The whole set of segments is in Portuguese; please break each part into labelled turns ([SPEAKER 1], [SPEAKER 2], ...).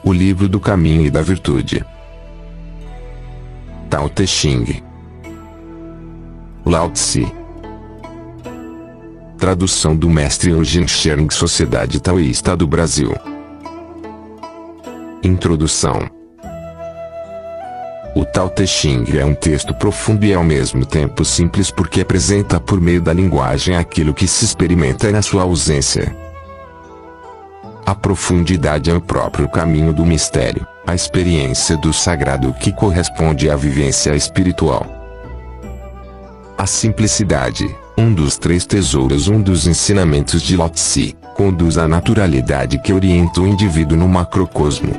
[SPEAKER 1] O livro do caminho e da virtude. Tao Te Ching. Lao Tse. Tradução do mestre Eugene Schering, Sociedade Taoísta do Brasil. Introdução. O Tao Te Ching é um texto profundo e ao mesmo tempo simples porque apresenta por meio da linguagem aquilo que se experimenta na sua ausência. A profundidade é o próprio caminho do mistério, a experiência do sagrado que corresponde à vivência espiritual. A simplicidade, um dos três tesouros, um dos ensinamentos de Lao Tse, conduz à naturalidade que orienta o indivíduo no macrocosmo.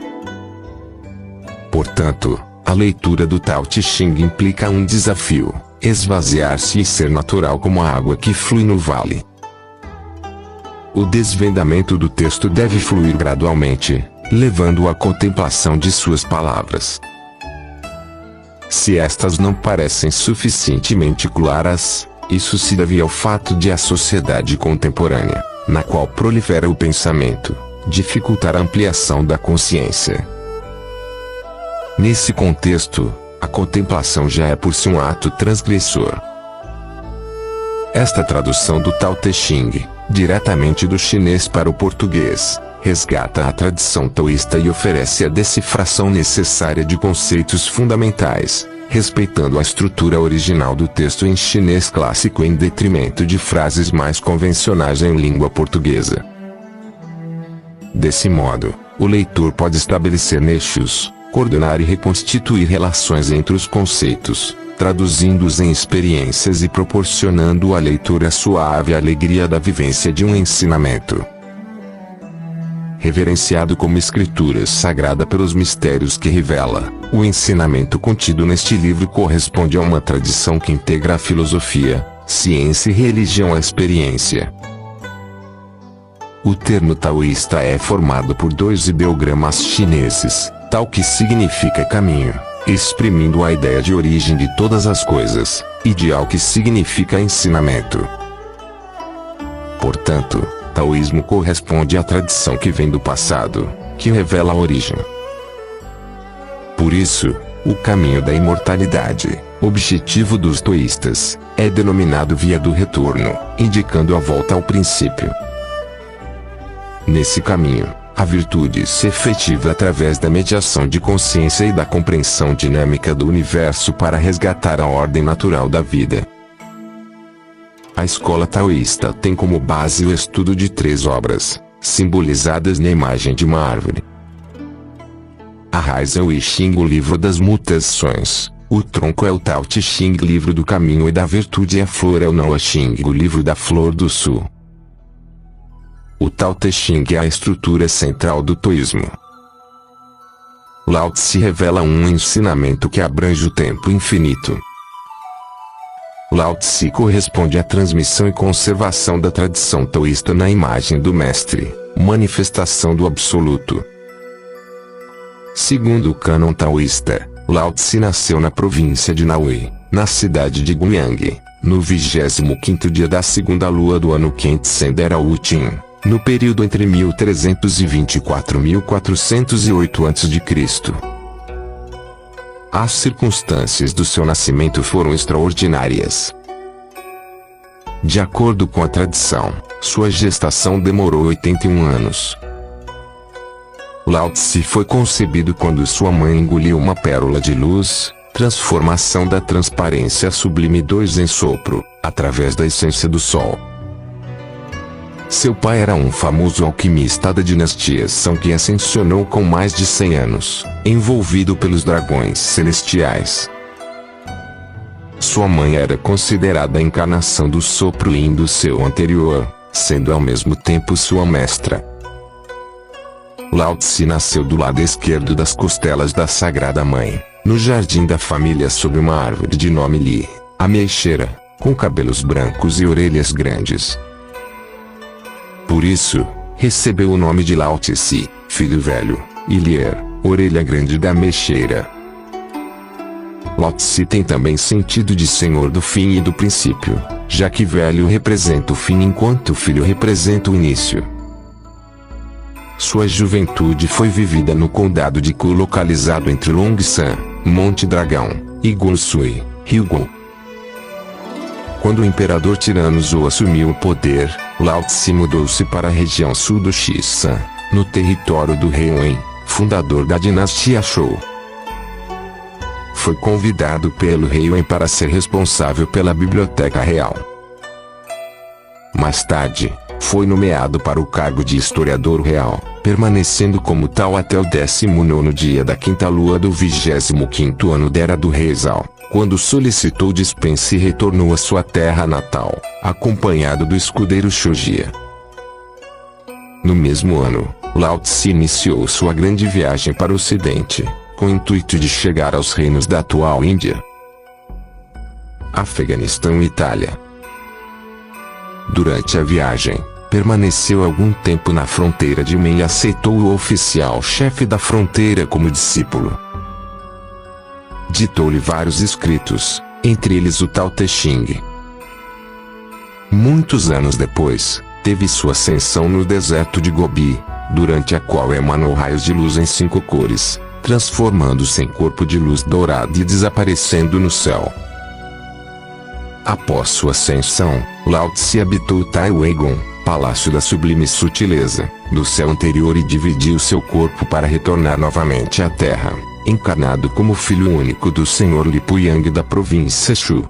[SPEAKER 1] Portanto, a leitura do Tao Te Ching implica um desafio: esvaziar-se e ser natural como a água que flui no vale. O desvendamento do texto deve fluir gradualmente, levando à contemplação de suas palavras. Se estas não parecem suficientemente claras, isso se deve ao fato de a sociedade contemporânea, na qual prolifera o pensamento, dificultar a ampliação da consciência. Nesse contexto, a contemplação já é por si um ato transgressor. Esta tradução do Tao Te Ching, diretamente do chinês para o português, resgata a tradição taoísta e oferece a decifração necessária de conceitos fundamentais, respeitando a estrutura original do texto em chinês clássico em detrimento de frases mais convencionais em língua portuguesa. Desse modo, o leitor pode estabelecer nichos, coordenar e reconstituir relações entre os conceitos, traduzindo-os em experiências e proporcionando à leitura a suave alegria da vivência de um ensinamento. Reverenciado como escritura sagrada pelos mistérios que revela, o ensinamento contido neste livro corresponde a uma tradição que integra a filosofia, ciência e religião à experiência. O termo taoísta é formado por dois ideogramas chineses, Tao, que significa caminho, exprimindo a ideia de origem de todas as coisas, e Jiao, que significa ensinamento. Portanto, taoísmo corresponde à tradição que vem do passado, que revela a origem. Por isso, o caminho da imortalidade, objetivo dos taoístas, é denominado via do retorno, indicando a volta ao princípio. Nesse caminho, a virtude se efetiva através da mediação de consciência e da compreensão dinâmica do universo para resgatar a ordem natural da vida. A escola taoísta tem como base o estudo de três obras, simbolizadas na imagem de uma árvore. A raiz é o I Ching, o livro das mutações; o tronco é o Tao Te Ching, livro do caminho e da virtude; e a flor é o Nao Ching, o livro da flor do sul. O Tao Te Ching é a estrutura central do taoísmo. Lao Tse revela um ensinamento que abrange o tempo infinito. Lao Tse corresponde à transmissão e conservação da tradição taoísta na imagem do mestre, manifestação do absoluto. Segundo o cânon taoísta, Lao Tse nasceu na província de Naui, na cidade de Guiyang, no 25º dia da segunda lua do ano Kentsen Dera Utin, no período entre 1324 e 1408 a.C. As circunstâncias do seu nascimento foram extraordinárias. De acordo com a tradição, sua gestação demorou 81 anos. Lao Tse foi concebido quando sua mãe engoliu uma pérola de luz, transformação da transparência sublime 2 em sopro, através da essência do sol. Seu pai era um famoso alquimista da dinastia Song que ascensionou com mais de 100 anos, envolvido pelos dragões celestiais. Sua mãe era considerada a encarnação do sopro Yin do seu anterior, sendo ao mesmo tempo sua mestra. Lao Tse nasceu do lado esquerdo das costelas da Sagrada Mãe, no jardim da família sob uma árvore de nome Li, a meixeira, com cabelos brancos e orelhas grandes. Por isso, recebeu o nome de Lao Tse, filho velho, e Lier, orelha grande da meixeira. Lao Tse tem também sentido de senhor do fim e do princípio, já que velho representa o fim enquanto filho representa o início. Sua juventude foi vivida no condado de Ku, localizado entre Longsan, Monte Dragão, e Gonsui, Rio Gu. Quando o imperador tirano Zhou assumiu o poder, Lao Tse mudou-se para a região sul do Xishan, no território do rei Wen, fundador da dinastia Zhou. Foi convidado pelo rei Wen para ser responsável pela biblioteca real. Mais tarde, foi nomeado para o cargo de historiador real, permanecendo como tal até o 19º dia da quinta lua do 25º ano da era do rei Zhao, quando solicitou dispensa e retornou à sua terra natal, acompanhado do escudeiro Shujia. No mesmo ano, Lao Tse iniciou sua grande viagem para o ocidente, com o intuito de chegar aos reinos da atual Índia, Afeganistão e Itália. Durante a viagem, permaneceu algum tempo na fronteira de Men e aceitou o oficial-chefe da fronteira como discípulo. Ditou-lhe vários escritos, entre eles o Tao Te Ching. Muitos anos depois, teve sua ascensão no deserto de Gobi, durante a qual emanou raios de luz em 5 cores, transformando-se em corpo de luz dourada e desaparecendo no céu. Após sua ascensão, Lao Tse habitou o Tai Weigon, palácio da sublime sutileza, do céu anterior e dividiu seu corpo para retornar novamente à Terra, encarnado como filho único do Senhor Lipuyang da província Shu.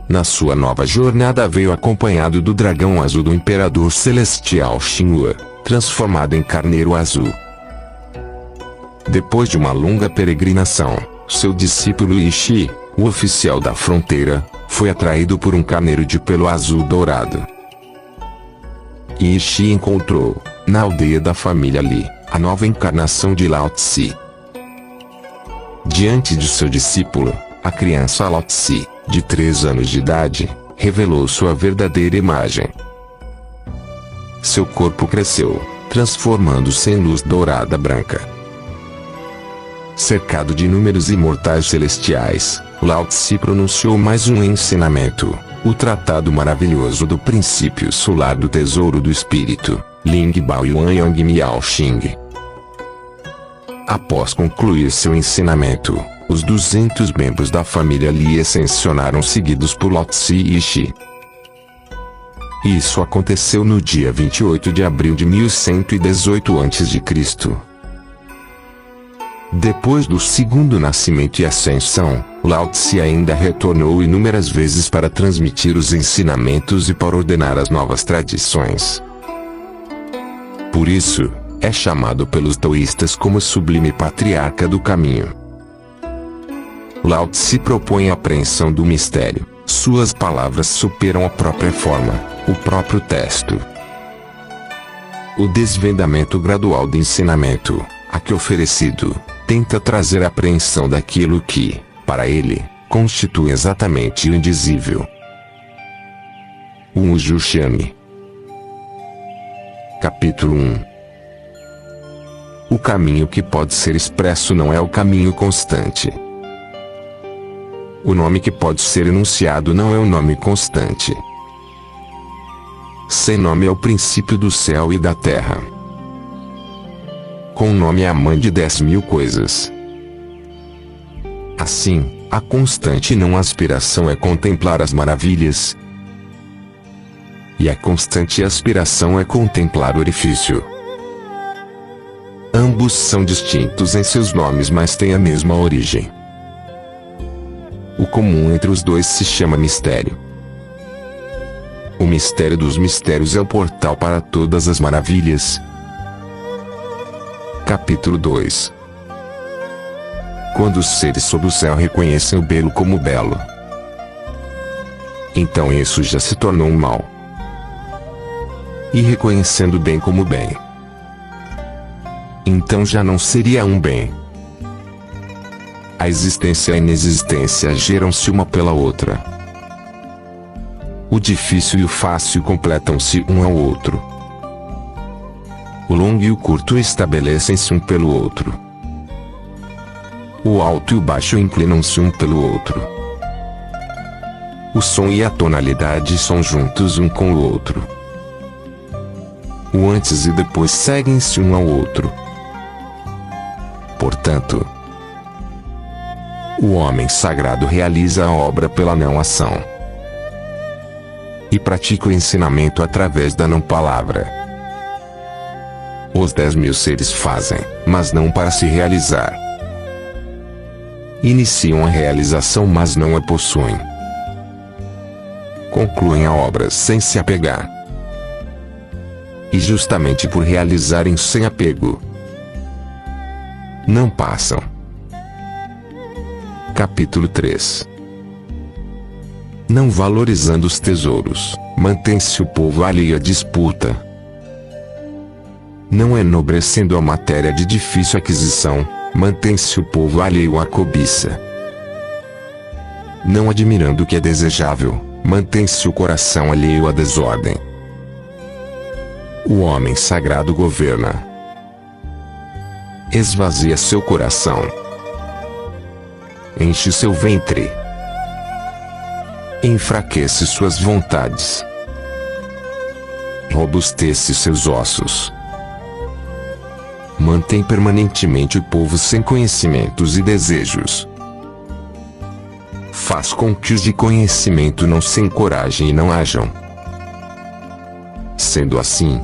[SPEAKER 1] Na sua nova jornada veio acompanhado do dragão azul do imperador celestial Xinhua, transformado em carneiro azul. Depois de uma longa peregrinação, seu discípulo Yishi, o oficial da fronteira, foi atraído por um carneiro de pelo azul dourado. Yishi encontrou, na aldeia da família Li, a nova encarnação de Lao Tse. Diante de seu discípulo, a criança Lao Tse, de 3 anos de idade, revelou sua verdadeira imagem. Seu corpo cresceu, transformando-se em luz dourada branca. Cercado de inúmeros imortais celestiais, Lao Tse pronunciou mais um ensinamento, o Tratado Maravilhoso do Princípio Solar do Tesouro do Espírito, Ling Bao Yuan Yang Miao Xing. Após concluir seu ensinamento, os 200 membros da família Li ascensionaram seguidos por Lao Tse e Yishi. Isso aconteceu no dia 28 de abril de 1118 a.C. Depois do segundo nascimento e ascensão, Lao Tse ainda retornou inúmeras vezes para transmitir os ensinamentos e para ordenar as novas tradições. Por isso, é chamado pelos taoístas como sublime patriarca do caminho. Lao Tse propõe a apreensão do mistério, suas palavras superam a própria forma, o próprio texto. O desvendamento gradual do ensinamento, aqui oferecido, tenta trazer a apreensão daquilo que, para ele, constitui exatamente o indizível. O Wujuxian. Capítulo 1. O caminho que pode ser expresso não é o caminho constante. O nome que pode ser enunciado não é o nome constante. Sem nome é o princípio do céu e da terra. Com nome é a mãe de 10.000 coisas. Assim, a constante não aspiração é contemplar as maravilhas. E a constante aspiração é contemplar o orifício. Ambos são distintos em seus nomes, mas têm a mesma origem. O comum entre os dois se chama mistério. O mistério dos mistérios é o portal para todas as maravilhas. Capítulo 2. Quando os seres sob o céu reconhecem o belo como belo, então isso já se tornou um mal. E reconhecendo o bem como bem, então já não seria um bem. A existência e a inexistência geram-se uma pela outra. O difícil e o fácil completam-se um ao outro. O longo e o curto estabelecem-se um pelo outro. O alto e o baixo inclinam-se um pelo outro. O som e a tonalidade são juntos um com o outro. o antes e depois seguem-se um ao outro. Portanto, o homem sagrado realiza a obra pela não ação e pratica o ensinamento através da não palavra. Os 10.000 seres fazem, mas não para se realizar. Iniciam a realização, mas não a possuem. Concluem a obra sem se apegar. E justamente por realizarem sem apego, não passam. Capítulo 3. Não valorizando os tesouros, mantém-se o povo alheio à disputa. Não enobrecendo a matéria de difícil aquisição, mantém-se o povo alheio à cobiça. Não admirando o que é desejável, mantém-se o coração alheio à desordem. O homem sagrado governa. Esvazia seu coração. Enche seu ventre. Enfraquece suas vontades. Robustece seus ossos. Mantém permanentemente o povo sem conhecimentos e desejos. Faz com que os de conhecimento não se encorajem e não hajam. Sendo assim,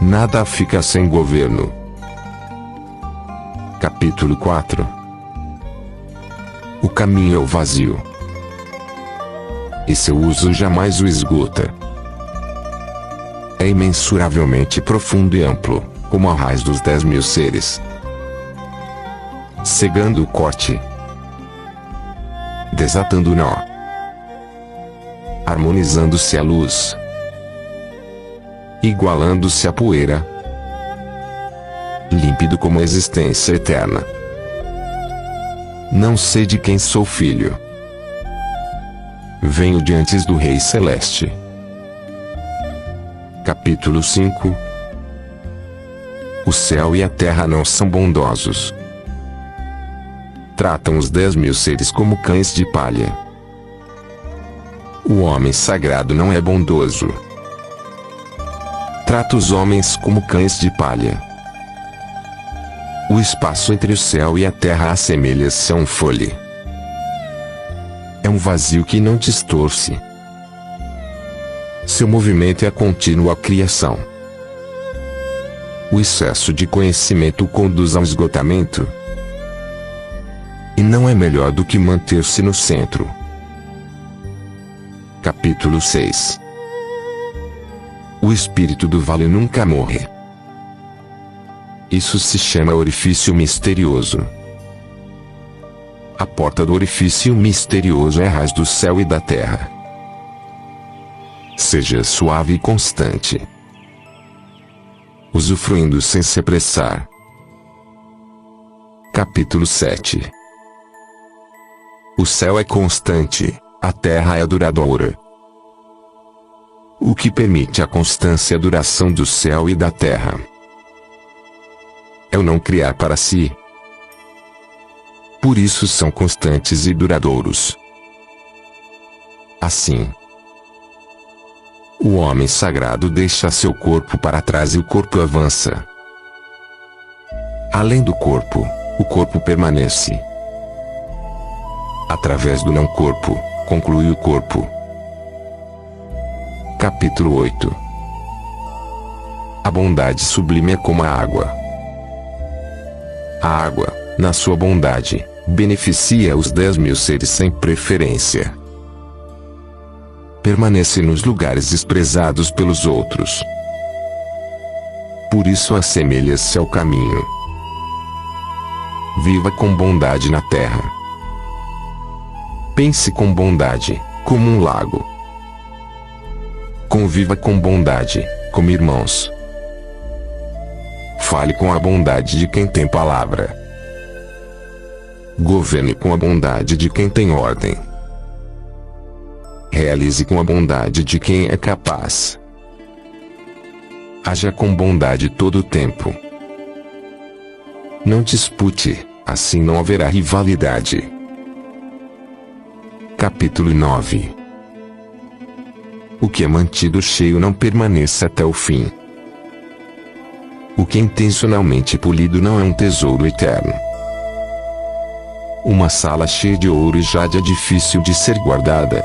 [SPEAKER 1] nada fica sem governo. Capítulo 4. O caminho é o vazio, e seu uso jamais o esgota. É imensuravelmente profundo e amplo, como a raiz dos 10.000 seres. Cegando o corte, desatando o nó, harmonizando-se a luz, igualando-se a poeira, límpido como a existência eterna. Não sei de quem sou filho. Venho de antes do Rei Celeste. Capítulo 5. O céu e a terra não são bondosos. Tratam os 10.000 seres como cães de palha. O homem sagrado não é bondoso. Trata os homens como cães de palha. O espaço entre o céu e a terra assemelha-se a um folhe. É um vazio que não distorce. Seu movimento é a contínua criação. O excesso de conhecimento conduz ao esgotamento. E não é melhor do que manter-se no centro. Capítulo 6. O espírito do vale nunca morre. Isso se chama orifício misterioso. A porta do orifício misterioso é a raiz do céu e da terra. Seja suave e constante, usufruindo sem se apressar. Capítulo 7. O céu é constante, a terra é duradoura. O que permite a constância e a duração do céu e da terra é o não criar para si. Por isso são constantes e duradouros. Assim, o homem sagrado deixa seu corpo para trás e o corpo avança. Além do corpo, o corpo permanece. Através do não-corpo, conclui o corpo. Capítulo 8. A bondade sublime é como a água. A água, na sua bondade, beneficia os 10.000 seres sem preferência. Permanece nos lugares desprezados pelos outros. Por isso assemelha-se ao caminho. Viva com bondade na terra. Pense com bondade, como um lago. Conviva com bondade, como irmãos. Fale com a bondade de quem tem palavra. Governe com a bondade de quem tem ordem. Realize com a bondade de quem é capaz. Haja com bondade todo o tempo. Não dispute, assim não haverá rivalidade. Capítulo 9. O que é mantido cheio não permanece até o fim. O que é intencionalmente polido não é um tesouro eterno. Uma sala cheia de ouro e jade é difícil de ser guardada.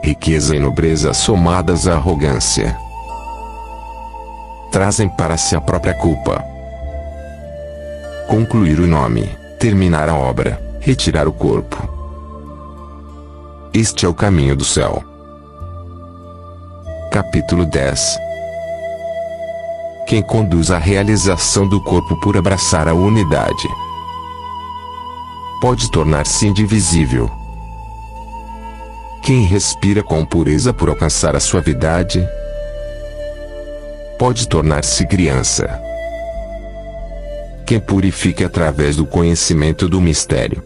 [SPEAKER 1] Riqueza e nobreza somadas à arrogância trazem para si a própria culpa. Concluir o nome, terminar a obra, retirar o corpo. Este é o caminho do céu. Capítulo 10. Quem conduz à realização do corpo por abraçar a unidade pode tornar-se indivisível. Quem respira com pureza por alcançar a suavidade pode tornar-se criança. Quem purifica através do conhecimento do mistério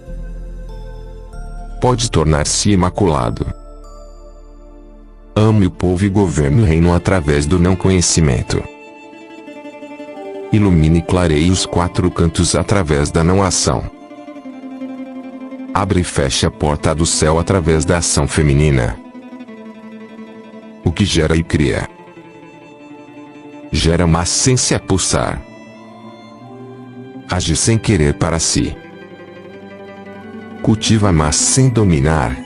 [SPEAKER 1] pode tornar-se imaculado. Ame o povo e governe o reino através do não conhecimento. Ilumine e clareie os quatro cantos através da não ação. Abre e feche a porta do céu através da ação feminina. O que gera e cria gera mas sem se apossar. Age sem querer para si. Cultiva mas sem dominar.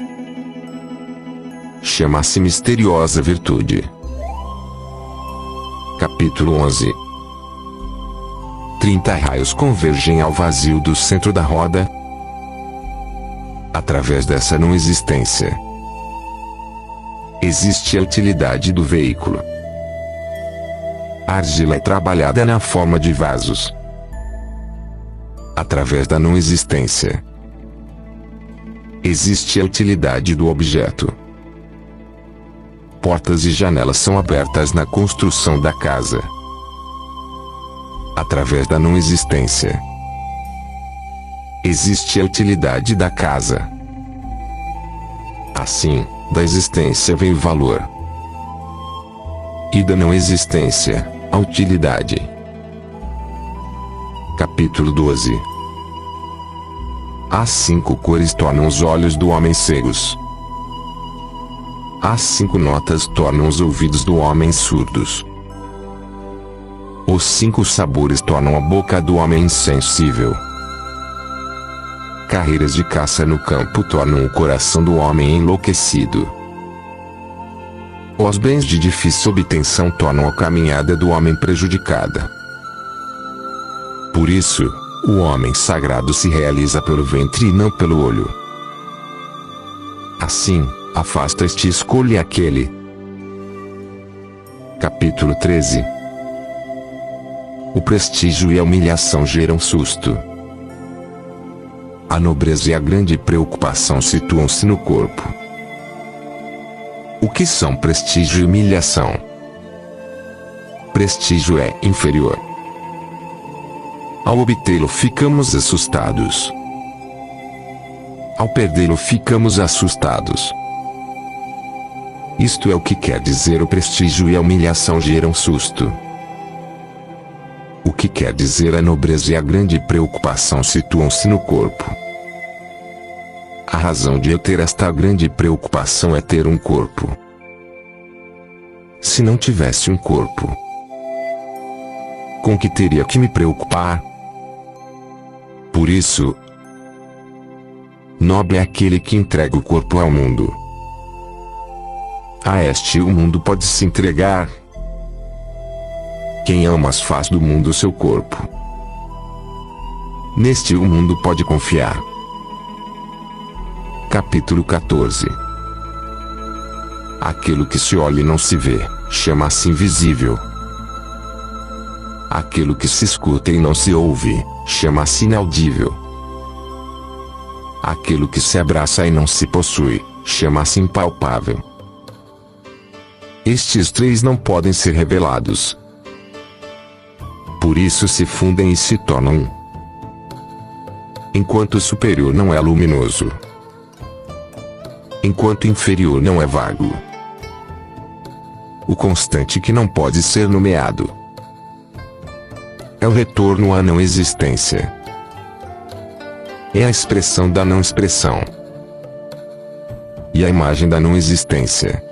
[SPEAKER 1] Chama-se misteriosa virtude. Capítulo 11. 30 raios convergem ao vazio do centro da roda. Através dessa não existência existe a utilidade do veículo. A argila é trabalhada na forma de vasos. Através da não existência existe a utilidade do objeto. Portas e janelas são abertas na construção da casa. Através da não existência existe a utilidade da casa. Assim, da existência vem o valor. E da não existência, a utilidade. Capítulo 12. As 5 cores tornam os olhos do homem cegos. As 5 notas tornam os ouvidos do homem surdos. Os 5 sabores tornam a boca do homem insensível. Carreiras de caça no campo tornam o coração do homem enlouquecido. Os bens de difícil obtenção tornam a caminhada do homem prejudicada. Por isso, o homem sagrado se realiza pelo ventre e não pelo olho. Assim, afasta este e escolhe aquele. Capítulo 13. O prestígio e a humilhação geram susto. A nobreza e a grande preocupação situam-se no corpo. O que são prestígio e humilhação? Prestígio é inferior. Ao obtê-lo ficamos assustados. Ao perdê-lo ficamos assustados. Isto é o que quer dizer o prestígio e a humilhação geram susto. O que quer dizer a nobreza e a grande preocupação situam-se no corpo. A razão de eu ter esta grande preocupação é ter um corpo. Se não tivesse um corpo, com que teria que me preocupar? Por isso, nobre é aquele que entrega o corpo ao mundo. A este o mundo pode se entregar. Quem ama faz do mundo seu corpo. Neste o mundo pode confiar. Capítulo 14. Aquilo que se olha e não se vê, chama-se invisível. Aquilo que se escuta e não se ouve, chama-se inaudível. Aquilo que se abraça e não se possui, chama-se impalpável. Estes 3 não podem ser revelados. Por isso se fundem e se tornam um. Enquanto o superior não é luminoso, enquanto o inferior não é vago, o constante que não pode ser nomeado é o retorno à não existência. É a expressão da não expressão. E a imagem da não existência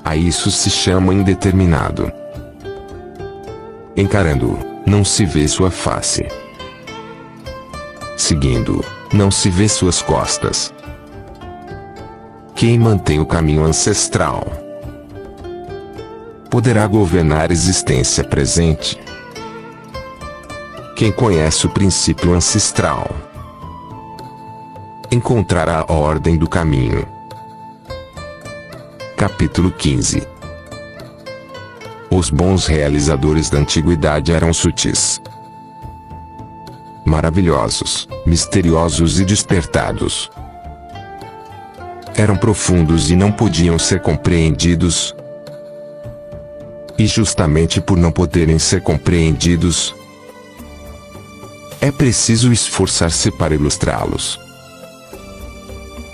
[SPEAKER 1] A isso se chama indeterminado. Encarando-o, não se vê sua face. Seguindo-o, não se vê suas costas. Quem mantém o caminho ancestral poderá governar a existência presente. Quem conhece o princípio ancestral encontrará a ordem do caminho. Capítulo 15. Os bons realizadores da antiguidade eram sutis, maravilhosos, misteriosos e despertados. Eram profundos e não podiam ser compreendidos. E justamente por não poderem ser compreendidos, é preciso esforçar-se para ilustrá-los.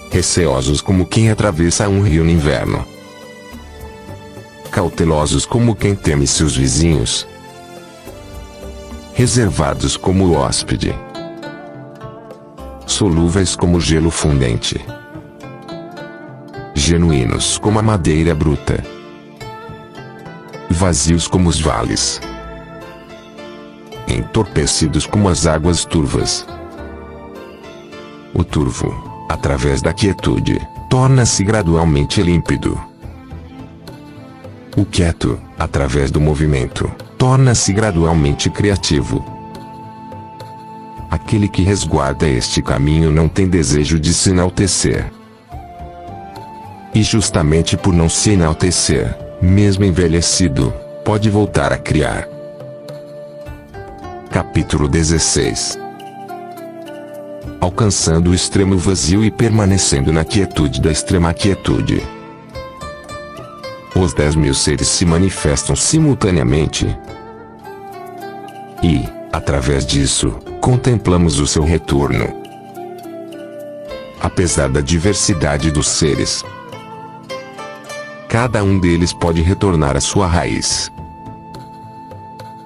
[SPEAKER 1] Receosos como quem atravessa um rio no inverno. Cautelosos como quem teme seus vizinhos. Reservados como o hóspede. Solúveis como o gelo fundente. Genuínos como a madeira bruta. Vazios como os vales. Entorpecidos como as águas turvas. O turvo, através da quietude, torna-se gradualmente límpido. O quieto, através do movimento, torna-se gradualmente criativo. Aquele que resguarda este caminho não tem desejo de se enaltecer. E justamente por não se enaltecer, mesmo envelhecido, pode voltar a criar. Capítulo 16. Alcançando o extremo vazio e permanecendo na quietude da extrema quietude. Os 10.000 seres se manifestam simultaneamente. E, através disso, contemplamos o seu retorno. Apesar da diversidade dos seres, cada um deles pode retornar à sua raiz.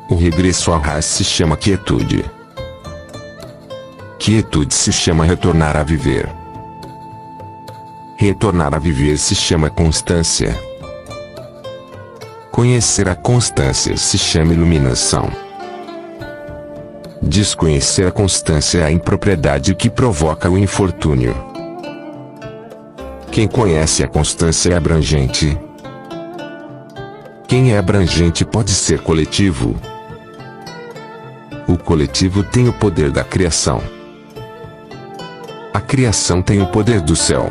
[SPEAKER 1] O regresso à raiz se chama quietude. Quietude se chama retornar a viver. Retornar a viver se chama constância. Conhecer a constância se chama iluminação. Desconhecer a constância é a impropriedade que provoca o infortúnio. Quem conhece a constância é abrangente. Quem é abrangente pode ser coletivo. O coletivo tem o poder da criação. A criação tem o poder do céu.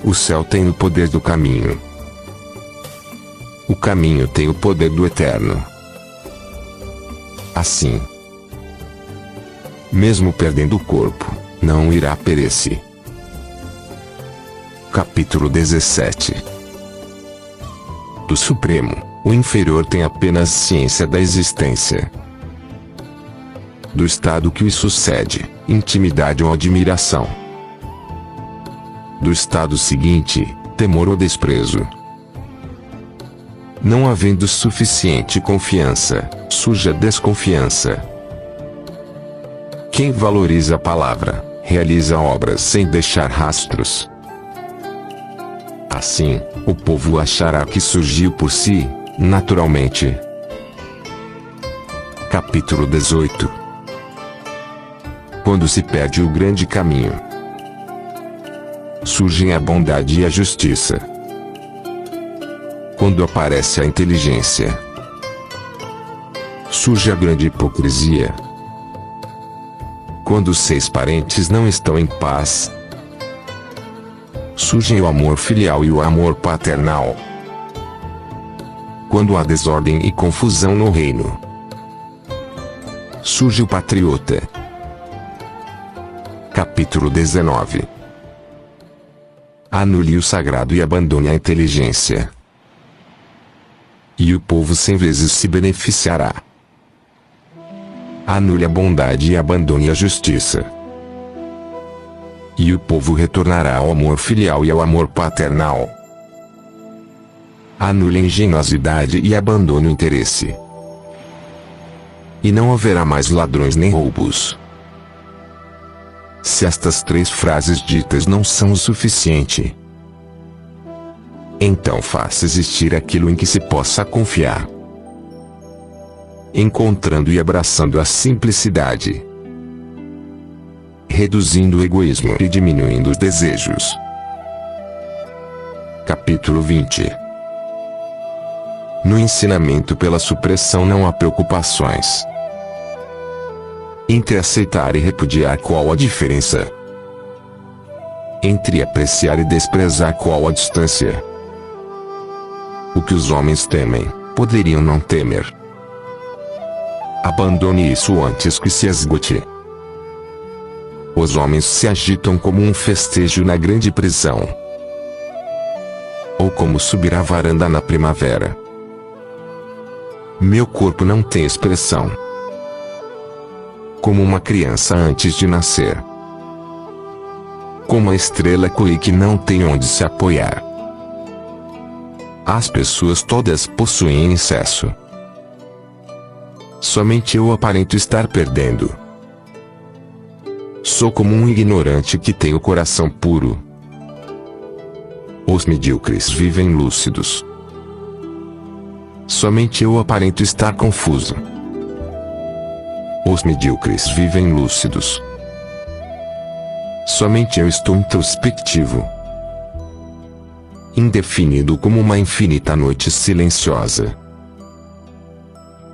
[SPEAKER 1] O céu tem o poder do caminho. O caminho tem o poder do eterno. Assim, mesmo perdendo o corpo, não irá perecer. Capítulo 17. Do Supremo, o inferior tem apenas ciência da existência. Do estado que o sucede, intimidade ou admiração. Do estado seguinte, temor ou desprezo. Não havendo suficiente confiança, surge a desconfiança. Quem valoriza a palavra, realiza obras sem deixar rastros. Assim, o povo achará que surgiu por si, naturalmente. Capítulo 18. Quando se perde o grande caminho, surgem a bondade e a justiça. Quando aparece a inteligência, surge a grande hipocrisia. Quando os 6 parentes não estão em paz, surgem o amor filial e o amor paternal. Quando há desordem e confusão no reino, surge o patriota. Capítulo 19. Anule o sagrado e abandone a inteligência, e o povo 100 vezes se beneficiará. Anule a bondade e abandone a justiça, e o povo retornará ao amor filial e ao amor paternal. Anule a engenhosidade e abandone o interesse, e não haverá mais ladrões nem roubos. Se estas 3 frases ditas não são o suficiente, Então faça existir aquilo em que se possa confiar, encontrando e abraçando a simplicidade, reduzindo o egoísmo e diminuindo os desejos. Capítulo 20. No ensinamento pela supressão não há preocupações. Entre aceitar e repudiar, qual a diferença? Entre apreciar e desprezar, qual a distância? O que os homens temem, poderiam não temer. Abandone isso antes que se esgote. Os homens se agitam como um festejo na grande prisão, ou como subir a varanda na primavera. Meu corpo não tem expressão, como uma criança antes de nascer, como a estrela que não tem onde se apoiar. As pessoas todas possuem excesso. Somente eu aparento estar perdendo. Sou como um ignorante que tem o coração puro. Os medíocres vivem lúcidos. Somente eu aparento estar confuso. Os medíocres vivem lúcidos. Somente eu estou introspectivo, indefinido como uma infinita noite silenciosa.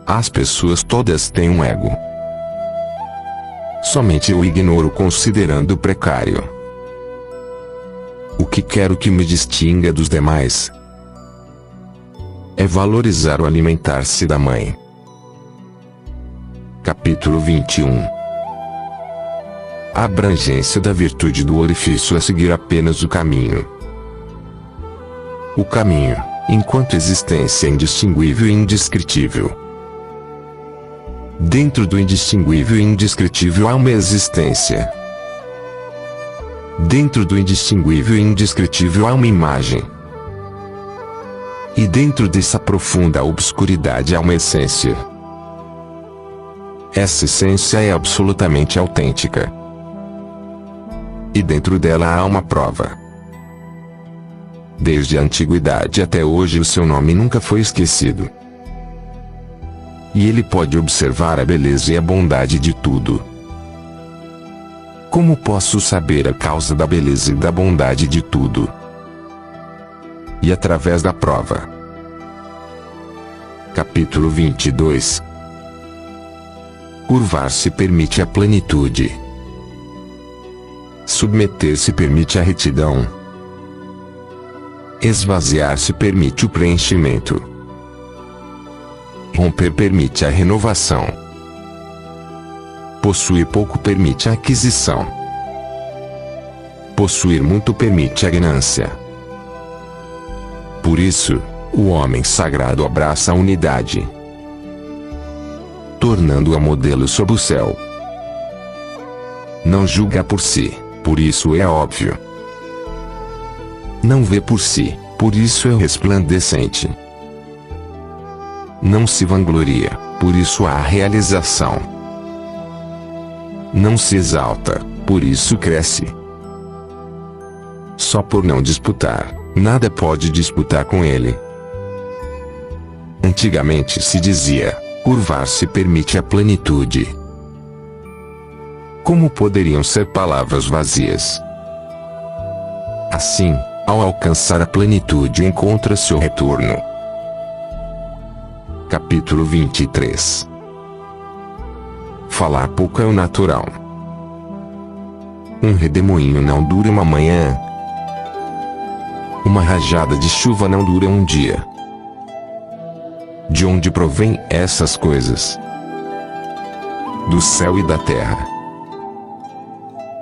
[SPEAKER 1] As pessoas todas têm um ego. Somente eu ignoro, considerando precário. O que quero que me distinga dos demais é valorizar o alimentar-se da mãe. Capítulo 21. A abrangência da virtude do orifício é seguir apenas o caminho. O caminho, enquanto existência, é indistinguível e indescritível. Dentro do indistinguível e indescritível há uma existência. Dentro do indistinguível e indescritível há uma imagem. E dentro dessa profunda obscuridade há uma essência. Essa essência é absolutamente autêntica. E dentro dela há uma prova. Desde a antiguidade até hoje o seu nome nunca foi esquecido. E ele pode observar a beleza e a bondade de tudo. Como posso saber a causa da beleza e da bondade de tudo? E através da prova. Capítulo 22. Curvar-se permite a plenitude. Submeter-se permite a retidão. Esvaziar-se permite o preenchimento. Romper permite a renovação. Possuir pouco permite a aquisição. Possuir muito permite a ganância. Por isso, o homem sagrado abraça a unidade, tornando-a modelo sob o céu. Não julga por si, por isso é óbvio. Não vê por si, por isso é resplandecente. Não se vangloria, por isso há realização. Não se exalta, por isso cresce. Só por não disputar, nada pode disputar com ele. Antigamente se dizia, curvar-se permite a plenitude. Como poderiam ser palavras vazias? Assim, ao alcançar a plenitude encontra-se o retorno. Capítulo 23. Falar pouco é o natural. Um redemoinho não dura uma manhã. Uma rajada de chuva não dura um dia. De onde provém essas coisas? Do céu e da terra.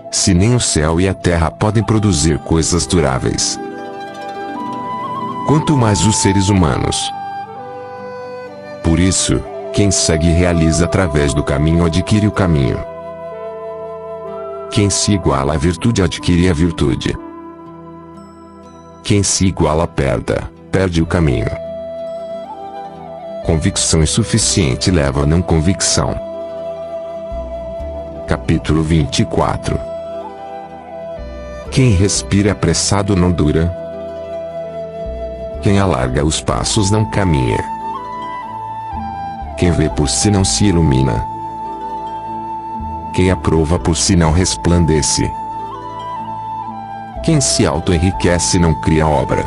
[SPEAKER 1] Se nem o céu e a terra podem produzir coisas duráveis, quanto mais os seres humanos. Por isso, quem segue e realiza através do caminho adquire o caminho. Quem se iguala à virtude adquire a virtude. Quem se iguala à perda, perde o caminho. Convicção insuficiente leva a não convicção. Capítulo 24. Quem respira apressado não dura. Quem alarga os passos não caminha. Quem vê por si não se ilumina. Quem aprova por si não resplandece. Quem se auto-enriquece não cria obra.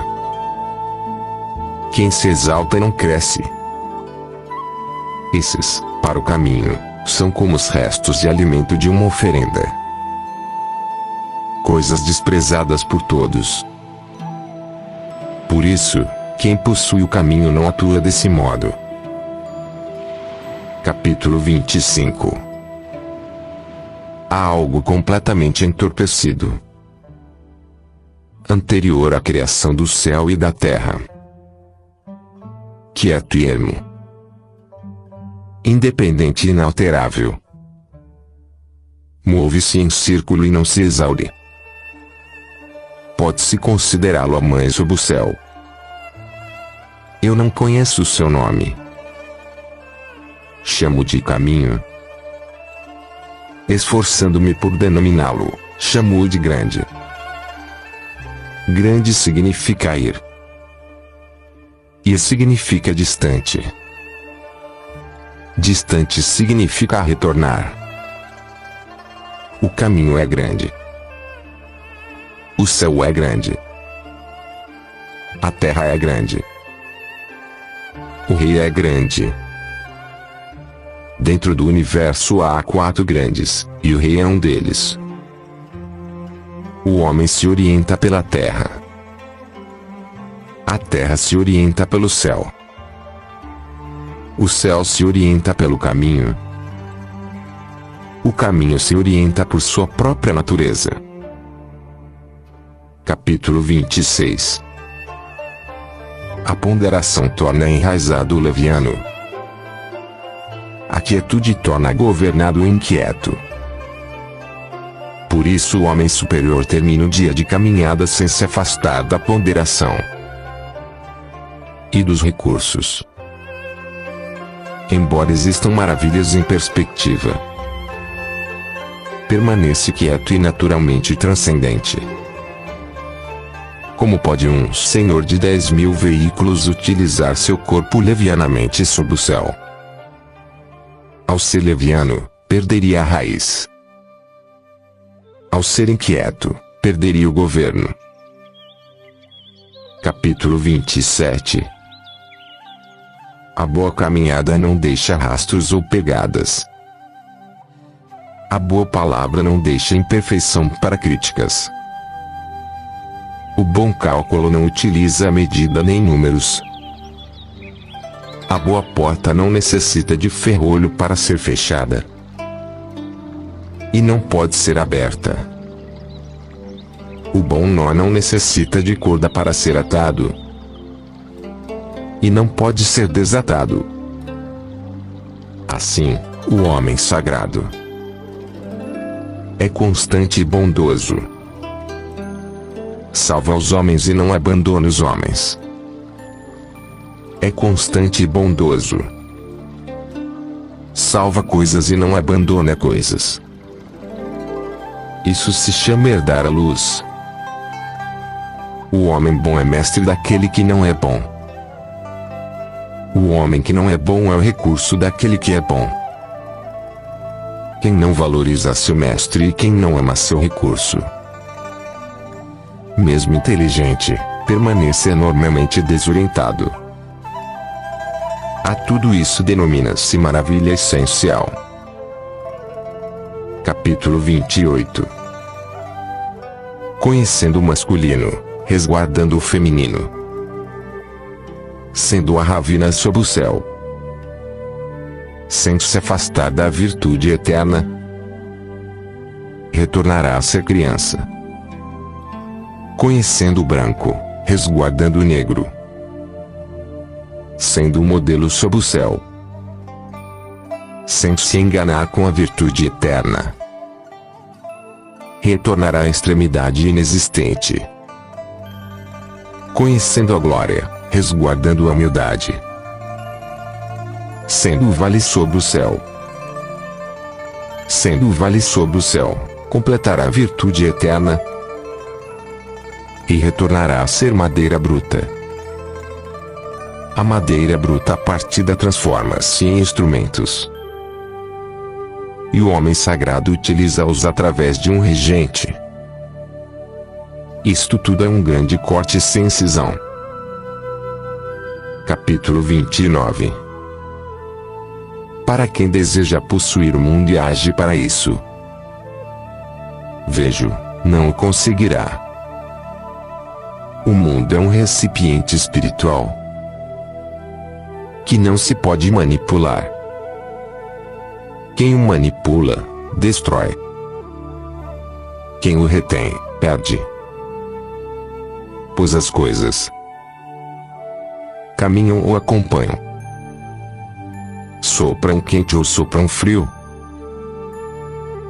[SPEAKER 1] Quem se exalta não cresce. Esses, para o caminho, são como os restos de alimento de uma oferenda. Coisas desprezadas por todos. Por isso, quem possui o caminho não atua desse modo. Capítulo 25. Há algo completamente entorpecido, anterior à criação do céu e da terra, quieto e ermo, independente e inalterável, move-se em círculo e não se exaure. Pode-se considerá-lo a mãe sob o céu. Eu não conheço o seu nome. Chamo de caminho. Esforçando-me por denominá-lo, chamo-o de grande. Grande significa ir. Ir significa distante. Distante significa retornar. O caminho é grande. O céu é grande. A terra é grande. O rei é grande. Dentro do universo há 4 grandes, e o rei é um deles. O homem se orienta pela terra. A terra se orienta pelo céu. O céu se orienta pelo caminho. O caminho se orienta por sua própria natureza. Capítulo 26. A ponderação torna enraizado o leviano. A quietude torna governado o inquieto. Por isso o homem superior termina o dia de caminhada sem se afastar da ponderação e dos recursos. Embora existam maravilhas em perspectiva, permanece quieto e naturalmente transcendente. Como pode um senhor de 10.000 veículos utilizar seu corpo levianamente sob o céu? Ao ser leviano, perderia a raiz. Ao ser inquieto, perderia o governo. Capítulo 27. A boa caminhada não deixa rastros ou pegadas. A boa palavra não deixa imperfeição para críticas. O bom cálculo não utiliza medida nem números. A boa porta não necessita de ferrolho para ser fechada. E não pode ser aberta. O bom nó não necessita de corda para ser atado. E não pode ser desatado. Assim, o homem sagrado é constante e bondoso. Salva os homens e não abandona os homens. É constante e bondoso. Salva coisas e não abandona coisas. Isso se chama herdar a luz. O homem bom é mestre daquele que não é bom. O homem que não é bom é o recurso daquele que é bom. Quem não valoriza seu mestre e quem não ama seu recurso, mesmo inteligente, permanece enormemente desorientado. A tudo isso denomina-se maravilha essencial. Capítulo 28. Conhecendo o masculino, resguardando o feminino. Sendo a ravina sob o céu. Sem se afastar da virtude eterna, retornará a ser criança. Conhecendo o branco, resguardando o negro. Sendo um modelo sob o céu. Sem se enganar com a virtude eterna, retornará à extremidade inexistente. Conhecendo a glória, resguardando a humildade. Sendo o vale sob o céu. Sendo o vale sob o céu, completará a virtude eterna e retornará a ser madeira bruta. A madeira bruta partida transforma-se em instrumentos. E o homem sagrado utiliza-os através de um regente. Isto tudo é um grande corte sem incisão. Capítulo 29. Para quem deseja possuir o mundo e age para isso, vejo, não o conseguirá. O mundo é um recipiente espiritual que não se pode manipular. Quem o manipula, destrói. Quem o retém, perde. Pois as coisas caminham ou acompanham. Sopram quente ou sopram frio.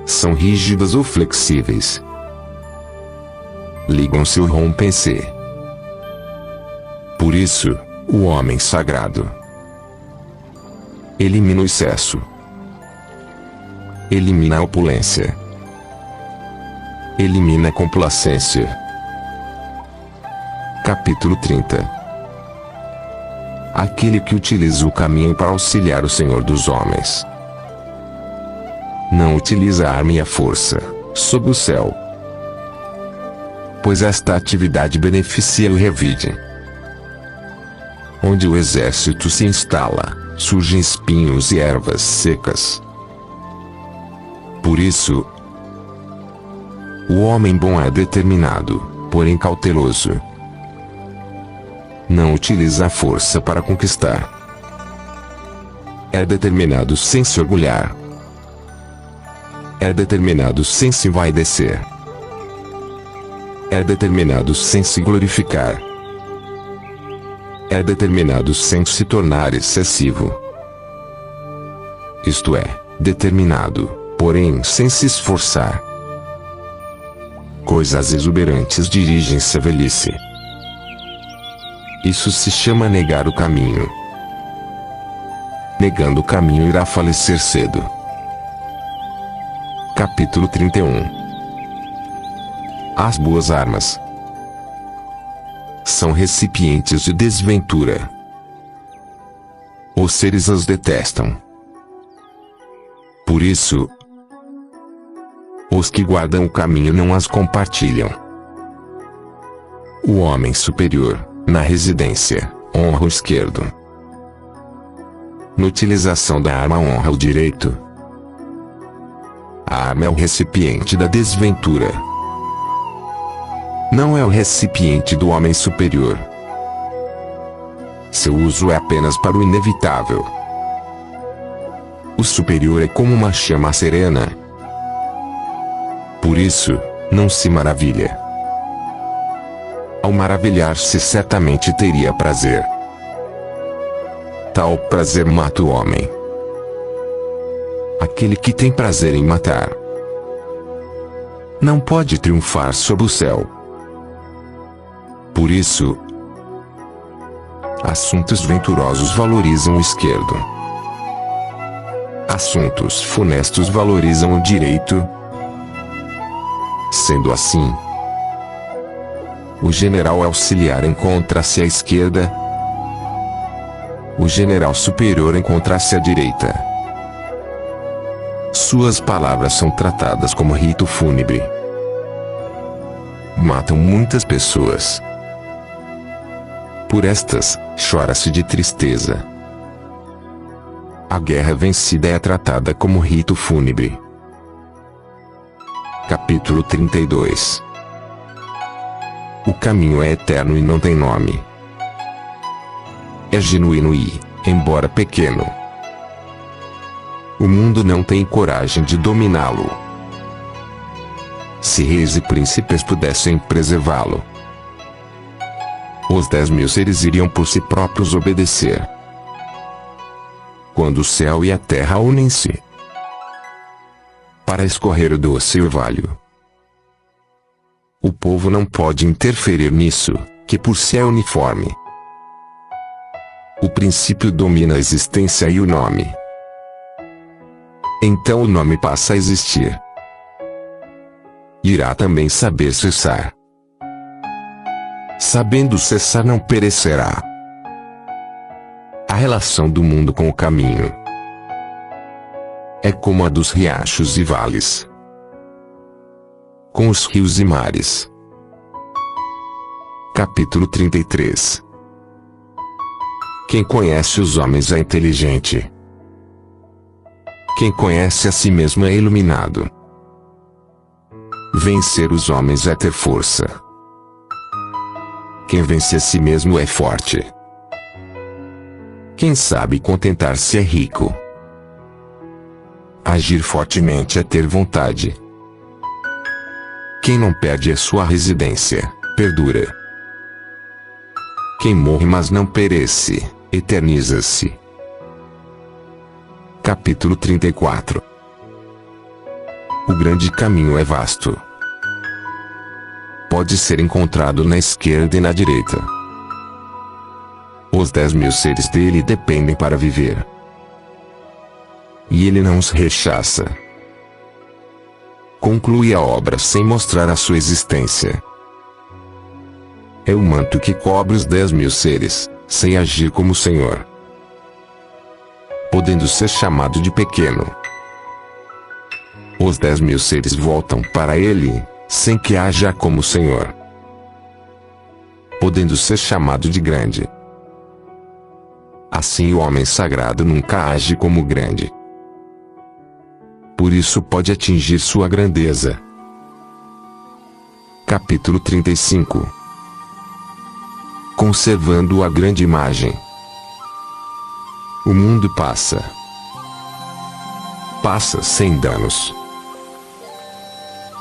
[SPEAKER 1] São rígidas ou flexíveis. Ligam-se ou rompem-se. Por isso, o homem sagrado elimina o excesso. Elimina a opulência. Elimina a complacência. Capítulo 30. Aquele que utiliza o caminho para auxiliar o Senhor dos homens não utiliza a arma e a força, sob o céu, pois esta atividade beneficia o revide. Onde o exército se instala, surgem espinhos e ervas secas. Por isso, o homem bom é determinado, porém cauteloso. Não utiliza a força para conquistar. É determinado sem se orgulhar. É determinado sem se envaidecer. É determinado sem se glorificar. É determinado sem se tornar excessivo. Isto é, determinado, porém sem se esforçar. Coisas exuberantes dirigem-se à velhice. Isso se chama negar o caminho. Negando o caminho irá falecer cedo. Capítulo 31. As boas armas são recipientes de desventura. Os seres as detestam. Por isso, os que guardam o caminho não as compartilham. O homem superior, na residência, honra o esquerdo. Na utilização da arma honra o direito. A arma é o recipiente da desventura. Não é o recipiente do homem superior. Seu uso é apenas para o inevitável. O superior é como uma chama serena. Por isso, não se maravilha. Ao maravilhar-se certamente teria prazer. Tal prazer mata o homem. Aquele que tem prazer em matar não pode triunfar sob o céu. Por isso, assuntos venturosos valorizam o esquerdo. Assuntos funestos valorizam o direito. Sendo assim, o general auxiliar encontra-se à esquerda. O general superior encontra-se à direita. Suas palavras são tratadas como rito fúnebre. Matam muitas pessoas. Por estas, chora-se de tristeza. A guerra vencida é tratada como rito fúnebre. Capítulo 32. O caminho é eterno e não tem nome. É genuíno e, embora pequeno, o mundo não tem coragem de dominá-lo. Se reis e príncipes pudessem preservá-lo, os 10.000 seres iriam por si próprios obedecer. Quando o céu e a terra unem-se para escorrer o doce orvalho, o povo não pode interferir nisso, que por si é uniforme. O princípio domina a existência e o nome. Então o nome passa a existir. Irá também saber cessar. Sabendo cessar não perecerá. relação do mundo com o caminho é como a dos riachos e vales, com os rios e mares. Capítulo 33. Quem conhece os homens é inteligente. Quem conhece a si mesmo é iluminado. Vencer os homens é ter força. Quem vence a si mesmo é forte. Quem sabe contentar-se é rico. Agir fortemente é ter vontade. Quem não perde a sua residência, perdura. Quem morre mas não perece, eterniza-se. Capítulo 34. O grande caminho é vasto. Pode ser encontrado na esquerda e na direita. Os 10.000 seres dele dependem para viver. E ele não os rechaça. Conclui a obra sem mostrar a sua existência. É o manto que cobre os 10.000 seres, sem agir como Senhor, podendo ser chamado de pequeno. Os 10.000 seres voltam para ele, sem que haja como Senhor, podendo ser chamado de grande. Assim o homem sagrado nunca age como grande. Por isso pode atingir sua grandeza. Capítulo 35. Conservando a grande imagem. O mundo passa. Passa sem danos.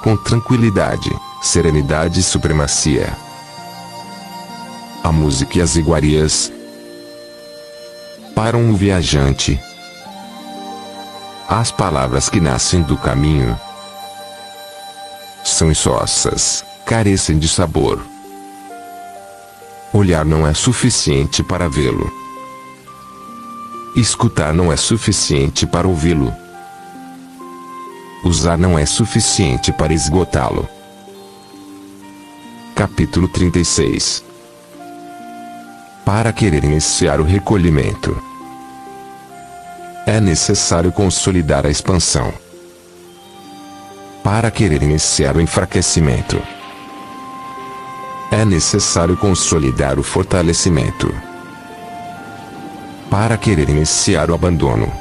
[SPEAKER 1] Com tranquilidade, serenidade e supremacia. A música e as iguarias param o viajante. As palavras que nascem do caminho são insossas, carecem de sabor. Olhar não é suficiente para vê-lo. Escutar não é suficiente para ouvi-lo. Usar não é suficiente para esgotá-lo. Capítulo 36. Para querer iniciar o recolhimento, é necessário consolidar a expansão. Para querer iniciar o enfraquecimento, é necessário consolidar o fortalecimento. Para querer iniciar o abandono,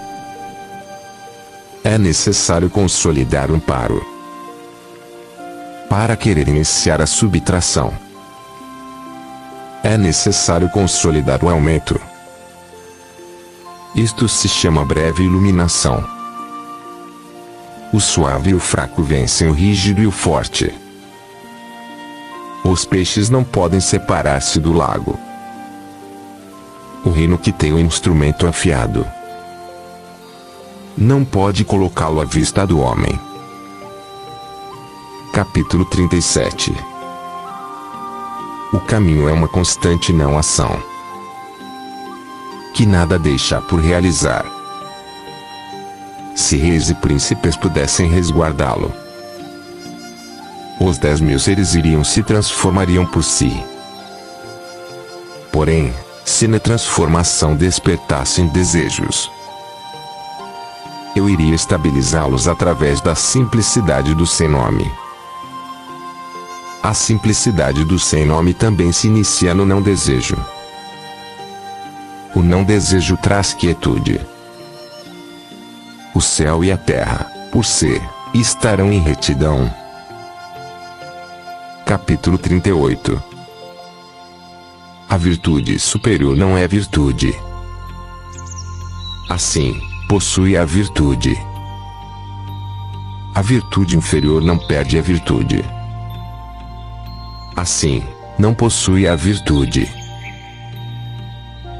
[SPEAKER 1] é necessário consolidar o amparo. Para querer iniciar a subtração, é necessário consolidar o aumento. Isto se chama breve iluminação. O suave e o fraco vencem o rígido e o forte. Os peixes não podem separar-se do lago. O reino que tem o instrumento afiado não pode colocá-lo à vista do homem. Capítulo 37. O caminho é uma constante não ação, que nada deixa por realizar. Se reis e príncipes pudessem resguardá-lo, os 10.000 seres iriam se transformariam por si. Porém, se na transformação despertassem desejos, eu iria estabilizá-los através da simplicidade do sem nome. A simplicidade do sem nome também se inicia no não desejo. O não desejo traz quietude. O céu e a terra, por ser, estarão em retidão. Capítulo 38. A virtude superior não é virtude. Assim, possui a virtude. A virtude inferior não perde a virtude. Assim, não possui a virtude.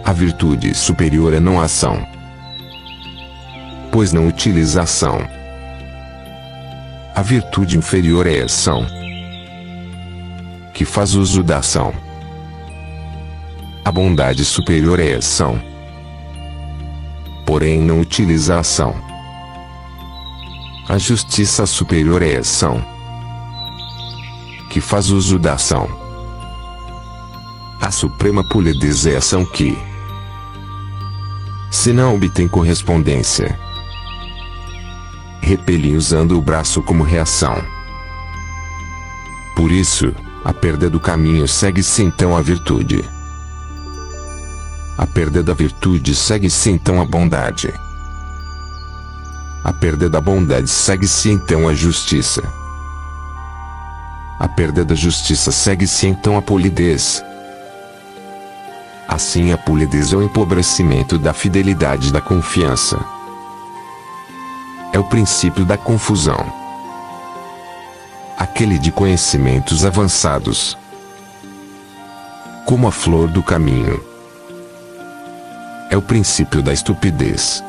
[SPEAKER 1] A virtude superior é não ação, pois não utiliza ação. A virtude inferior é ação, que faz uso da ação. A bondade superior é ação, porém não utiliza a ação. A justiça superior é ação, que faz uso da ação. A suprema polidez é ação que se não obtém correspondência. Repeli usando o braço como reação. Por isso, a perda do caminho segue-se então a virtude. A perda da virtude segue-se então a bondade. A perda da bondade segue-se então a justiça. A perda da justiça segue-se então a polidez. Assim a polidez é o empobrecimento da fidelidade e da confiança. É o princípio da confusão. Aquele de conhecimentos avançados. Como a flor do caminho. É o princípio da estupidez.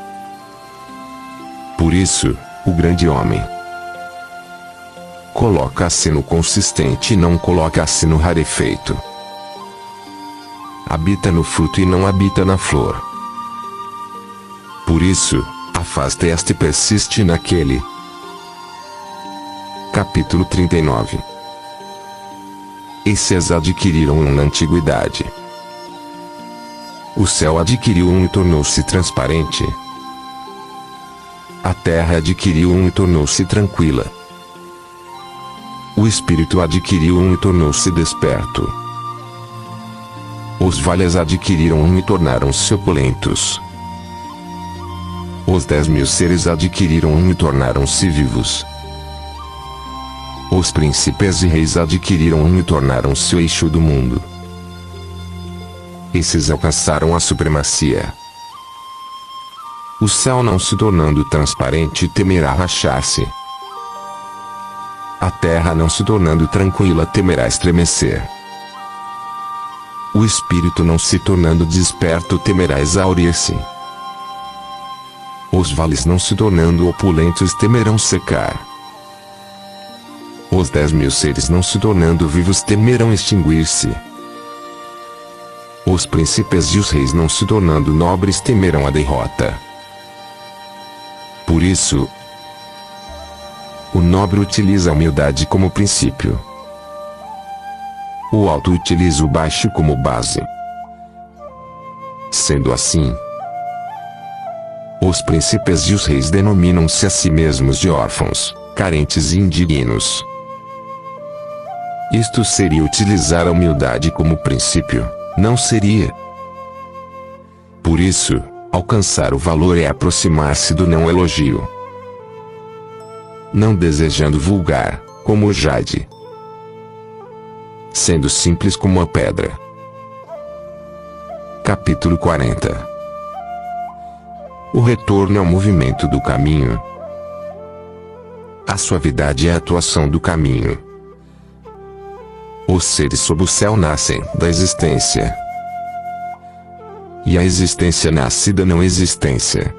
[SPEAKER 1] Por isso, o grande homem coloca-se no consistente e não coloca-se no rarefeito. Habita no fruto e não habita na flor. Por isso, afasta este e persiste naquele. Capítulo 39. Esses adquiriram um na antiguidade. O céu adquiriu um e tornou-se transparente. A terra adquiriu um e tornou-se tranquila. O espírito adquiriu um e tornou-se desperto. Os vales adquiriram um e tornaram-se opulentos. Os 10.000 seres adquiriram um e tornaram-se vivos. Os príncipes e reis adquiriram um e tornaram-se o eixo do mundo. Esses alcançaram a supremacia. O céu não se tornando transparente temerá rachar-se. A terra não se tornando tranquila temerá estremecer. O espírito não se tornando desperto temerá exaurir-se. Os vales não se tornando opulentos temerão secar. Os 10.000 seres não se tornando vivos temerão extinguir-se. Os príncipes e os reis não se tornando nobres temerão a derrota. Por isso, o nobre utiliza a humildade como princípio. O alto utiliza o baixo como base. Sendo assim, os príncipes e os reis denominam-se a si mesmos de órfãos, carentes e indignos. Isto seria utilizar a humildade como princípio, não seria. Por isso, alcançar o valor é aproximar-se do não elogio. Não desejando vulgar, como o jade. Sendo simples como a pedra. Capítulo 40. O retorno ao movimento do caminho. A suavidade é a atuação do caminho. Os seres sob o céu nascem da existência. E a existência nasce da não existência.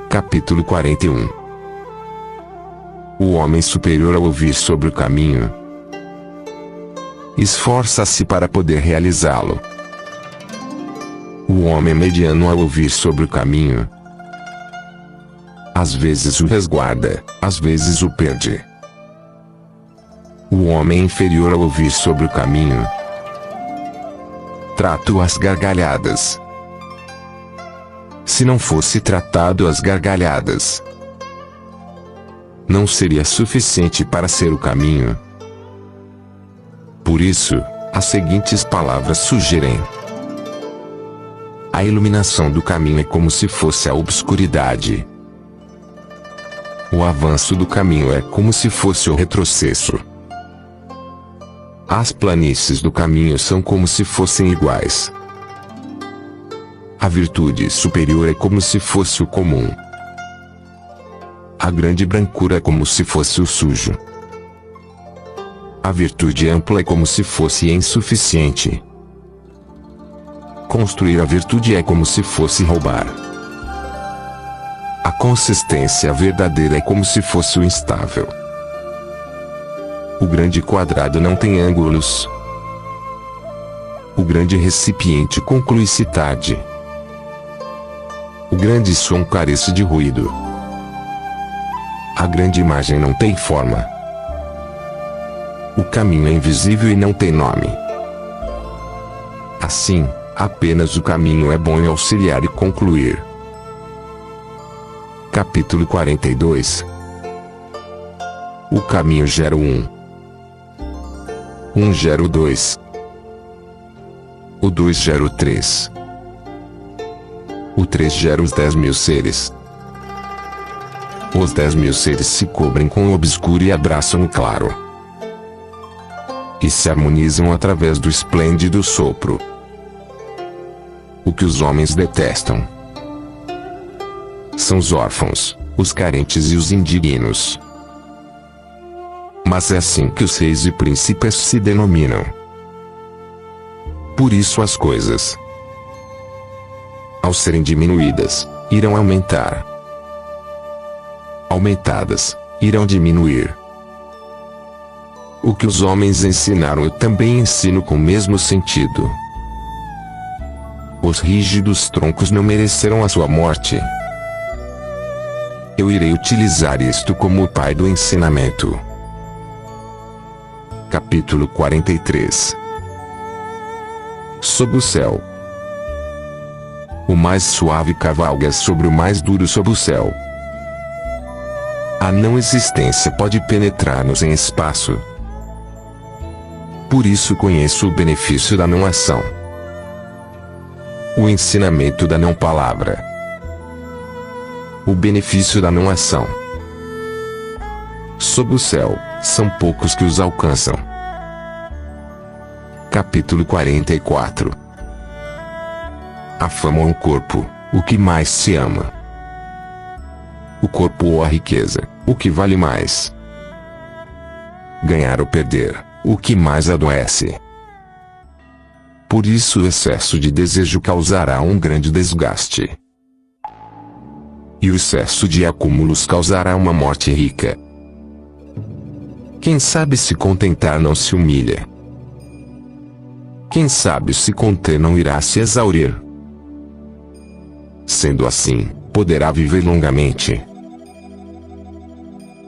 [SPEAKER 1] Capítulo 41. O homem superior ao ouvir sobre o caminho esforça-se para poder realizá-lo. O homem mediano ao ouvir sobre o caminho às vezes o resguarda, às vezes o perde. O homem inferior ao ouvir sobre o caminho trata-o às gargalhadas. Se não fosse tratado às gargalhadas, não seria suficiente para ser o caminho. Por isso, as seguintes palavras sugerem: a iluminação do caminho é como se fosse a obscuridade. O avanço do caminho é como se fosse o retrocesso. As planícies do caminho são como se fossem iguais. A virtude superior é como se fosse o comum. A grande brancura é como se fosse o sujo. A virtude ampla é como se fosse insuficiente. Construir a virtude é como se fosse roubar. A consistência verdadeira é como se fosse o instável. O grande quadrado não tem ângulos. O grande recipiente conclui-se tarde. O grande som carece de ruído. A grande imagem não tem forma. O caminho é invisível e não tem nome. Assim, Apenas o caminho é bom em auxiliar e concluir. Capítulo 42. O caminho gera o 1 gera o 2. O 2 gera o 3. O 3 gera os 10.000 seres. Os 10.000 seres se cobrem com o obscuro e abraçam o claro. E se harmonizam através do esplêndido sopro. O que os homens detestam são os órfãos, os carentes e os indignos. Mas é assim que os reis e príncipes se denominam. Por isso as coisas, ao serem diminuídas, irão aumentar. Aumentadas, irão diminuir. O que os homens ensinaram eu também ensino com o mesmo sentido. Os rígidos troncos não mereceram a sua morte. Eu irei utilizar isto como o pai do ensinamento. Capítulo 43. Sob o céu. O mais suave cavalga sobre o mais duro sob o céu. A não existência pode penetrar-nos em espaço. Por isso conheço o benefício da não ação. O ensinamento da não palavra. O benefício da não ação. Sob o céu, são poucos que os alcançam. Capítulo 44. A fama ou o corpo, o que mais se ama? O corpo ou a riqueza, o que vale mais? Ganhar ou perder, o que mais adoece? Por isso o excesso de desejo causará um grande desgaste. E o excesso de acúmulos causará uma morte rica. Quem sabe se contentar não se humilha. Quem sabe se conter não irá se exaurir. Sendo assim, poderá viver longamente.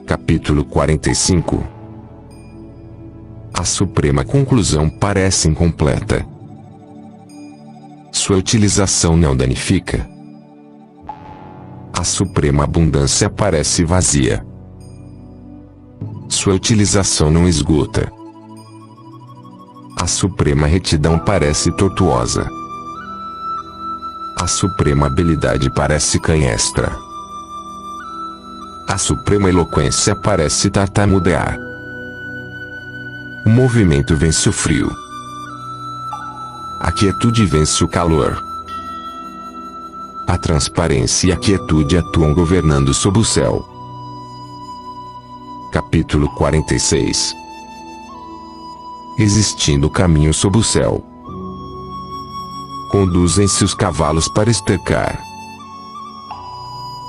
[SPEAKER 1] Capítulo 45. A suprema conclusão parece incompleta. Sua utilização não danifica. A suprema abundância parece vazia. Sua utilização não esgota. A suprema retidão parece tortuosa. A suprema habilidade parece canhestra. A suprema eloquência parece tartamudear. O movimento vence o frio. A quietude vence o calor. A transparência e a quietude atuam governando sob o céu. Capítulo 46. Existindo caminho sob o céu, conduzem-se os cavalos para estercar.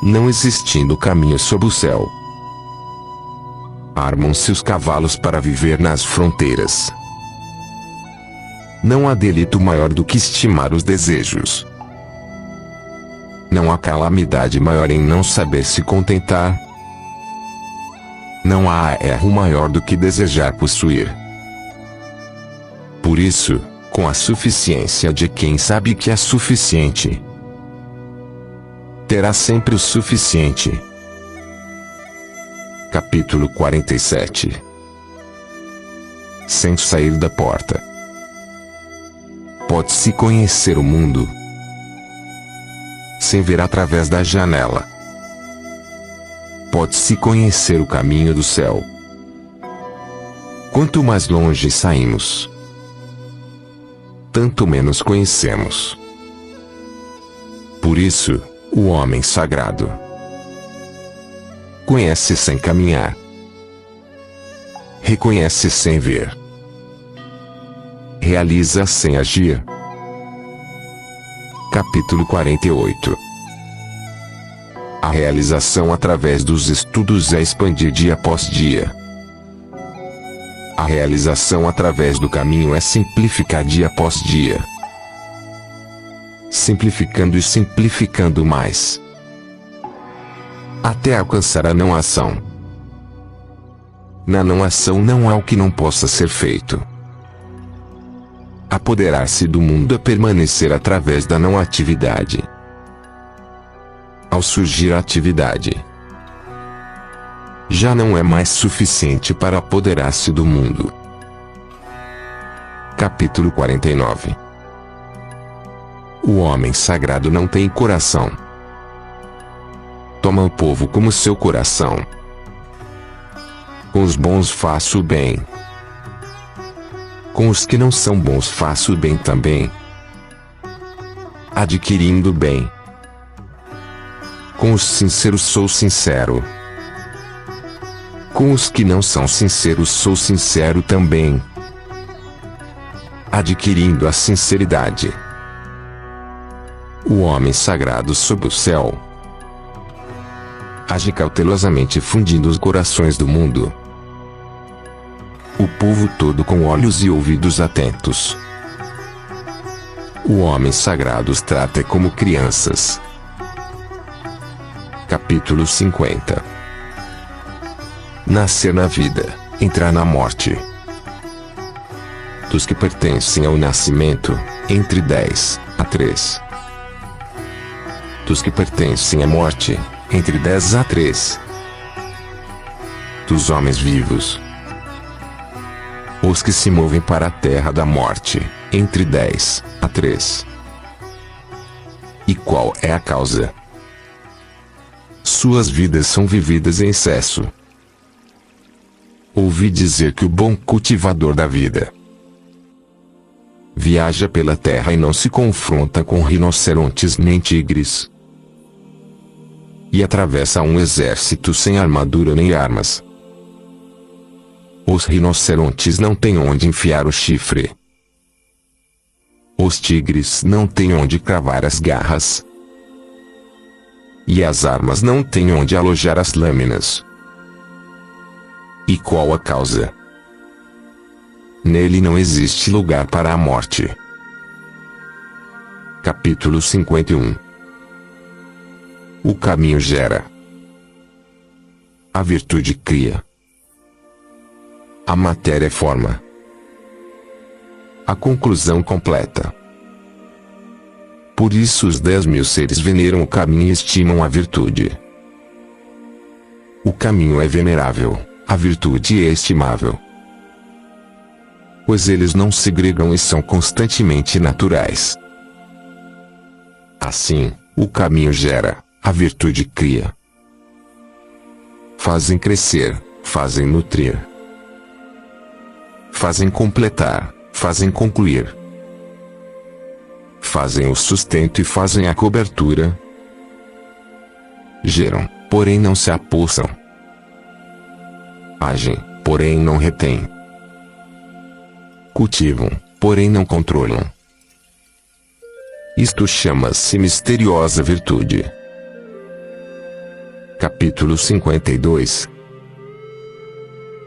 [SPEAKER 1] Não existindo caminho sob o céu, armam-se os cavalos para viver nas fronteiras. Não há delito maior do que estimar os desejos. Não há calamidade maior em não saber se contentar. Não há erro maior do que desejar possuir. Por isso, com a suficiência de quem sabe que é suficiente, terá sempre o suficiente. Capítulo 47. Sem sair da porta, pode-se conhecer o mundo. Sem ver através da janela, pode-se conhecer o caminho do céu. Quanto mais longe saímos, tanto menos conhecemos. Por isso, o homem sagrado conhece sem caminhar, reconhece sem ver, realiza sem agir. Capítulo 48. A realização através dos estudos é expandir dia após dia. A realização através do caminho é simplificar dia após dia. Simplificando e simplificando mais, até alcançar a não ação. Na não ação não há o que não possa ser feito. Apoderar-se do mundo é permanecer através da não atividade. Ao surgir a atividade, já não é mais suficiente para apoderar-se do mundo. Capítulo 49. O homem sagrado não tem coração. Toma o povo como seu coração. Com os bons faço o bem. Com os que não são bons faço o bem também. Adquirindo o bem. Com os sinceros sou sincero. Com os que não são sinceros sou sincero também. Adquirindo a sinceridade. O homem sagrado sob o céu age cautelosamente fundindo os corações do mundo. O povo todo com olhos e ouvidos atentos. O homem sagrado os trata como crianças. Capítulo 50. Nascer na vida, entrar na morte. Dos que pertencem ao nascimento, entre 10 a 3. Dos que pertencem à morte, entre 10 a 3. Dos homens vivos, os que se movem para a terra da morte, entre 10 a 3. E qual é a causa? Suas vidas são vividas em excesso. Ouvi dizer que o bom cultivador da vida viaja pela terra e não se confronta com rinocerontes nem tigres. E atravessa um exército sem armadura nem armas. Os rinocerontes não têm onde enfiar o chifre. Os tigres não têm onde cravar as garras. E as armas não têm onde alojar as lâminas. E qual a causa? Nele não existe lugar para a morte. Capítulo 51. O caminho gera. A virtude cria. A matéria forma. A conclusão completa. Por isso os 10.000 seres veneram o caminho e estimam a virtude. O caminho é venerável, a virtude é estimável. Pois eles não segregam e são constantemente naturais. Assim, o caminho gera, a virtude cria. Fazem crescer, fazem nutrir. Fazem completar, fazem concluir. Fazem o sustento e fazem a cobertura. Geram, porém não se apossam. Agem, porém não retêm. Cultivam, porém não controlam. Isto chama-se misteriosa virtude. Capítulo 52.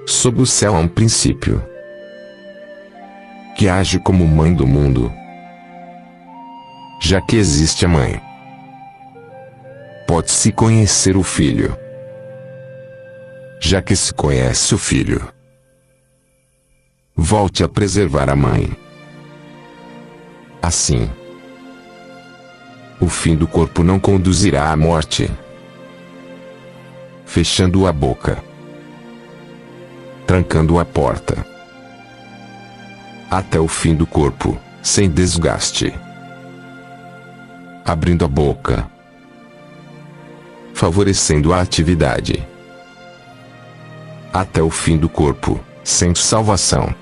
[SPEAKER 1] Sob o céu há um princípio que age como mãe do mundo. Já que existe a mãe, pode-se conhecer o filho. Já que se conhece o filho, volte a preservar a mãe. Assim, o fim do corpo não conduzirá à morte, fechando a boca, trancando a porta, até o fim do corpo, sem desgaste, abrindo a boca, favorecendo a atividade, até o fim do corpo, sem salvação.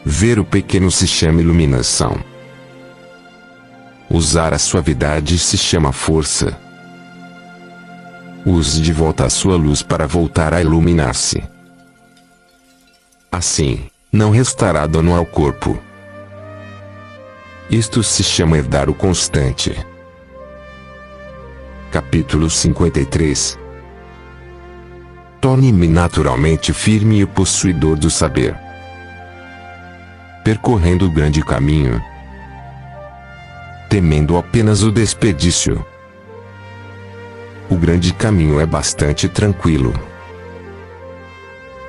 [SPEAKER 1] Ver o pequeno se chama iluminação. Usar a suavidade se chama força. Use de volta a sua luz para voltar a iluminar-se. Assim, não restará dano ao corpo. Isto se chama herdar o constante. Capítulo 53. Torne-me naturalmente firme e o possuidor do saber. Percorrendo o grande caminho, temendo apenas o desperdício. O grande caminho é bastante tranquilo.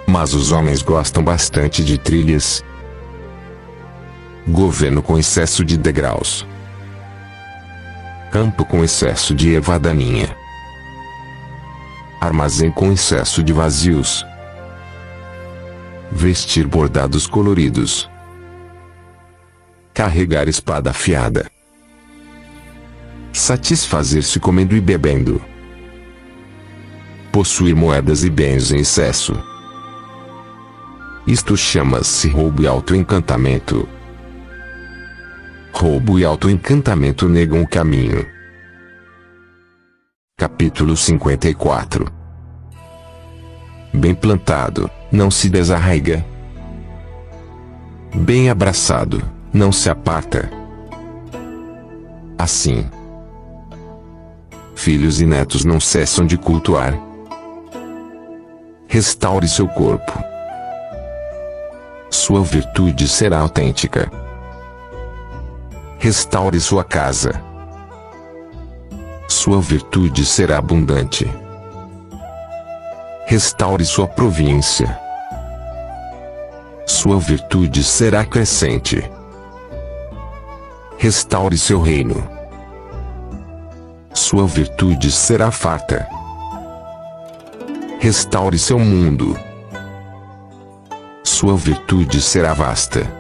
[SPEAKER 1] Mas os homens gostam bastante de trilhas. Governo com excesso de degraus. Campo com excesso de erva daninha. Armazém com excesso de vazios. Vestir bordados coloridos. Carregar espada afiada. Satisfazer-se comendo e bebendo. Possuir moedas e bens em excesso. Isto chama-se roubo e autoencantamento. Roubo e autoencantamento negam o caminho. Capítulo 54. Bem plantado, não se desarraiga. Bem abraçado, não se aparta. Assim, filhos e netos não cessam de cultuar. Restaure seu corpo. Sua virtude será autêntica. Restaure sua casa. Sua virtude será abundante. Restaure sua província. Sua virtude será crescente. Restaure seu reino. Sua virtude será farta. Restaure seu mundo. Sua virtude será vasta.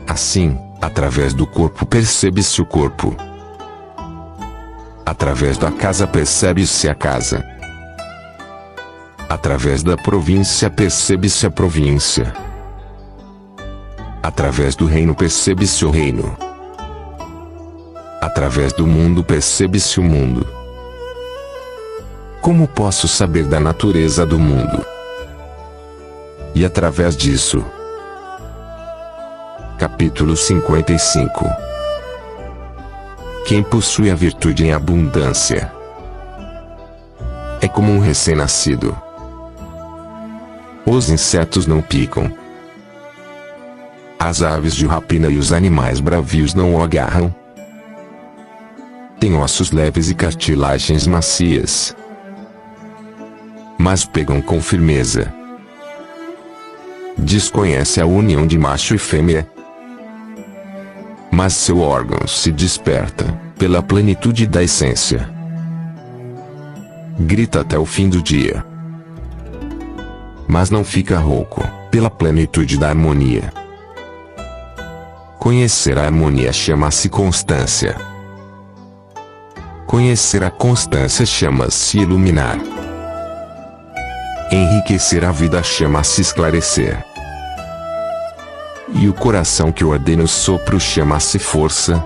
[SPEAKER 1] Assim, através do corpo percebe-se o corpo. Através da casa percebe-se a casa. Através da província percebe-se a província. Através do reino percebe-se o reino. Através do mundo percebe-se o mundo. Como posso saber da natureza do mundo? E através disso. Capítulo 55. Quem possui a virtude em abundância é como um recém-nascido. Os insetos não picam. As aves de rapina e os animais bravios não o agarram. Tem ossos leves e cartilagens macias, mas pegam com firmeza. Desconhece a união de macho e fêmea, mas seu órgão se desperta pela plenitude da essência. Grita até o fim do dia, mas não fica rouco pela plenitude da harmonia. Conhecer a harmonia chama-se constância. Conhecer a constância chama-se iluminar. Enriquecer a vida chama-se esclarecer. E o coração que ordena o sopro chama-se força.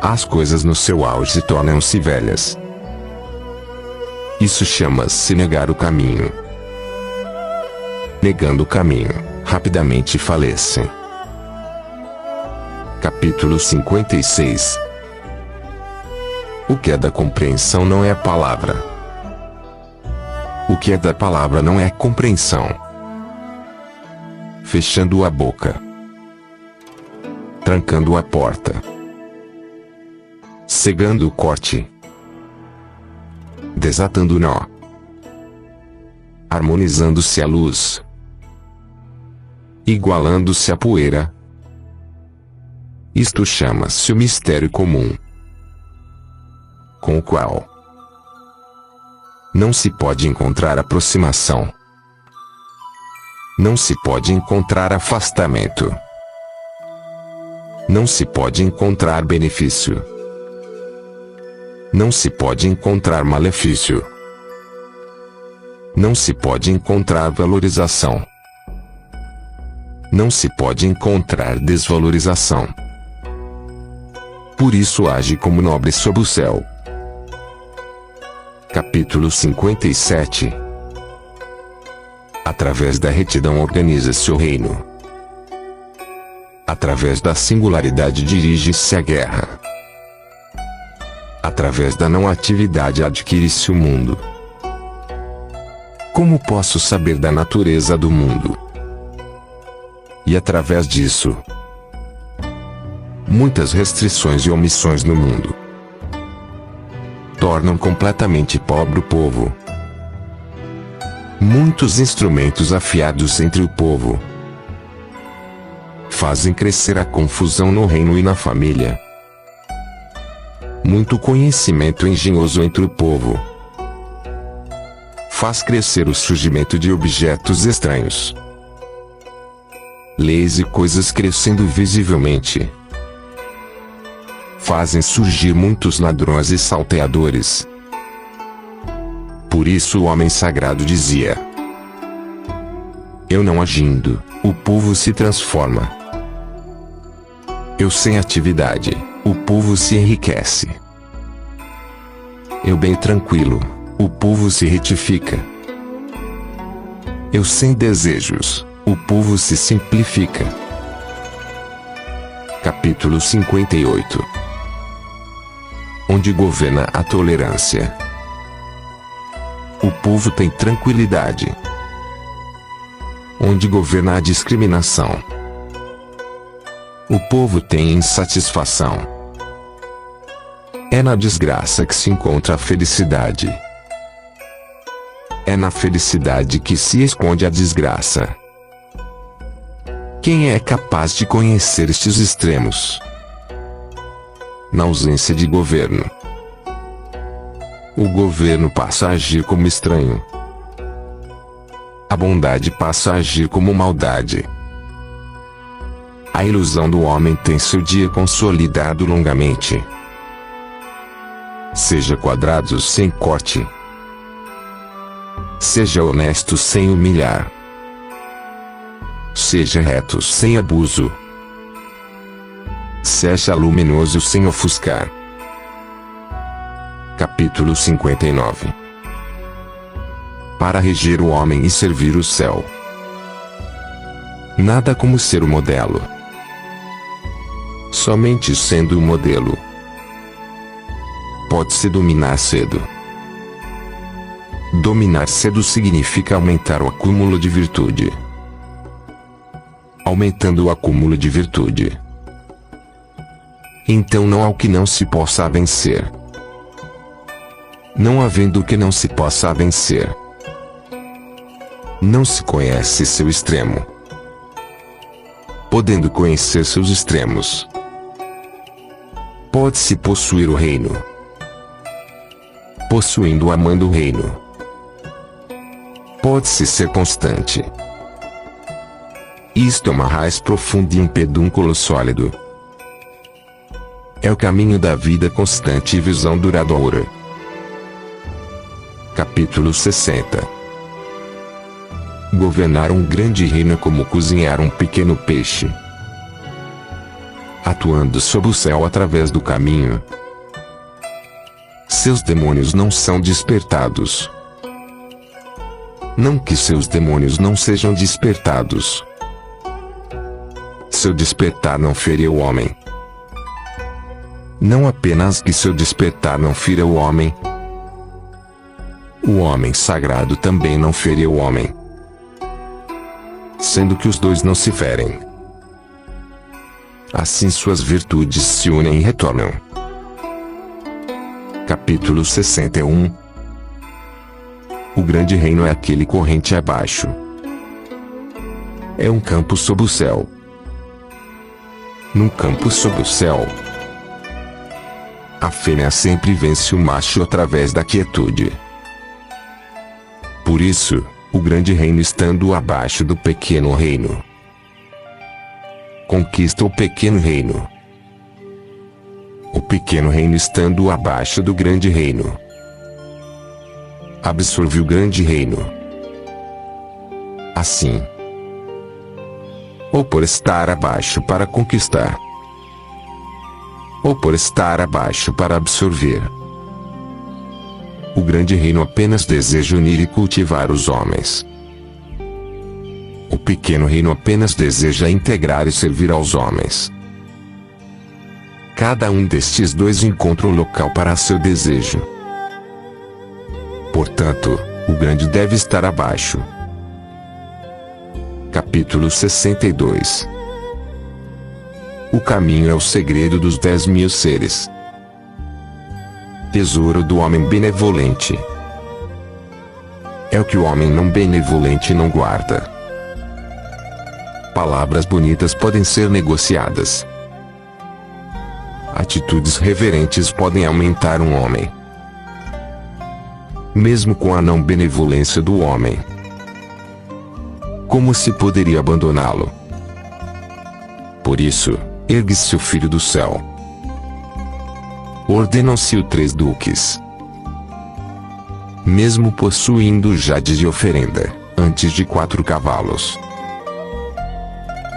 [SPEAKER 1] As coisas no seu auge tornam-se velhas. Isso chama-se negar o caminho. Negando o caminho, rapidamente falecem. Capítulo 56. O que é da compreensão não é a palavra. O que é da palavra não é compreensão. Fechando a boca. Trancando a porta. Cegando o corte. Desatando o nó. Harmonizando-se a luz. Igualando-se a poeira. Isto chama-se o mistério comum, com o qual não se pode encontrar aproximação. Não se pode encontrar afastamento. Não se pode encontrar benefício. Não se pode encontrar malefício. Não se pode encontrar valorização. Não se pode encontrar desvalorização. Por isso age como nobre sob o céu. Capítulo 57. Através da retidão organiza-se o reino. Através da singularidade dirige-se a guerra. Através da não atividade adquire-se o mundo. Como posso saber da natureza do mundo? E através disso, muitas restrições e omissões no mundo tornam completamente pobre o povo. Muitos instrumentos afiados entre o povo fazem crescer a confusão no reino e na família. Muito conhecimento engenhoso entre o povo faz crescer o surgimento de objetos estranhos. Leis e coisas crescendo visivelmente fazem surgir muitos ladrões e salteadores. Por isso o homem sagrado dizia: eu não agindo, o povo se transforma. Eu sem atividade, o povo se enriquece. Eu bem tranquilo, o povo se retifica. Eu sem desejos, o povo se simplifica. Capítulo 58. Onde governa a tolerância, o povo tem tranquilidade. Onde governa a discriminação, o povo tem insatisfação. É na desgraça que se encontra a felicidade. É na felicidade que se esconde a desgraça. Quem é capaz de conhecer estes extremos? Na ausência de governo, o governo passa a agir como estranho. A bondade passa a agir como maldade. A ilusão do homem tem seu dia consolidado longamente. Seja quadrado sem corte. Seja honesto sem humilhar. Seja reto sem abuso. Seja luminoso sem ofuscar. Capítulo 59. Para reger o homem e servir o céu. Nada como ser o modelo. Somente sendo o modelo pode-se dominar cedo. Dominar cedo significa aumentar o acúmulo de virtude. Aumentando o acúmulo de virtude, então não há o que não se possa vencer. Não havendo o que não se possa vencer, não se conhece seu extremo. Podendo conhecer seus extremos, pode-se possuir o reino. Possuindo amando o reino, pode-se ser constante. Isto é uma raiz profunda e um pedúnculo sólido. É o caminho da vida constante e visão duradoura. Capítulo 60. Governar um grande reino é como cozinhar um pequeno peixe, atuando sob o céu através do caminho. Seus demônios não são despertados. Não que seus demônios não sejam despertados. Seu despertar não fere o homem. Não apenas que seu despertar não fira o homem sagrado também não fere o homem. Sendo que os dois não se ferem. Assim suas virtudes se unem e retornam. Capítulo 61. O grande reino é aquele corrente abaixo. É um campo sob o céu. Num campo sob o céu, a fêmea sempre vence o macho através da quietude. Por isso, o grande reino estando abaixo do pequeno reino, conquista o pequeno reino. O pequeno reino estando abaixo do grande reino, absorve o grande reino. Assim, ou por estar abaixo para conquistar, ou por estar abaixo para absorver, o grande reino apenas deseja unir e cultivar os homens. O pequeno reino apenas deseja integrar e servir aos homens. Cada um destes dois encontra um local para seu desejo. Portanto, o grande deve estar abaixo. Capítulo 62. O caminho é o segredo dos 10.000 seres. Tesouro do homem benevolente. É o que o homem não benevolente não guarda. palavras bonitas podem ser negociadas. Atitudes reverentes podem aumentar um homem, mesmo com a não benevolência do homem. Como se poderia abandoná-lo? Por isso, ergue-se o Filho do céu. Ordenam-se os 3 duques. Mesmo possuindo jades de oferenda, antes de 4 cavalos.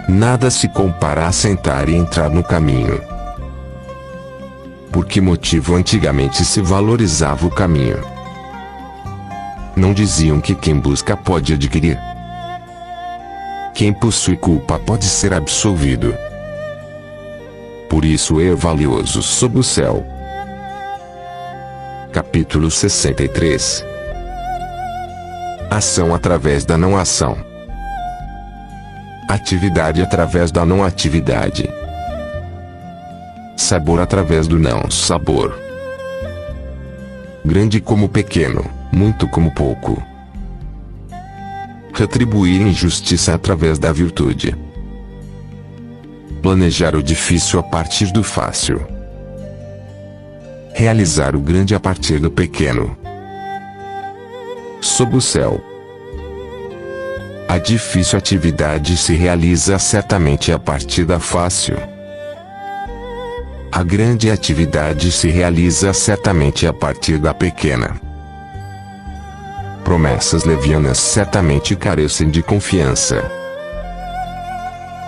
[SPEAKER 1] Nada se compara a sentar e entrar no caminho. Por que motivo antigamente se valorizava o caminho? Não diziam que quem busca pode adquirir. Quem possui culpa pode ser absolvido. Por isso é valioso sob o céu. Capítulo 63. Ação através da não ação. Atividade através da não atividade. Sabor através do não sabor. Grande como pequeno, muito como pouco. Retribuir injustiça através da virtude. Planejar o difícil a partir do fácil. Realizar o grande a partir do pequeno. Sob o céu. A difícil atividade se realiza certamente a partir da fácil. A grande atividade se realiza certamente a partir da pequena. Promessas levianas certamente carecem de confiança.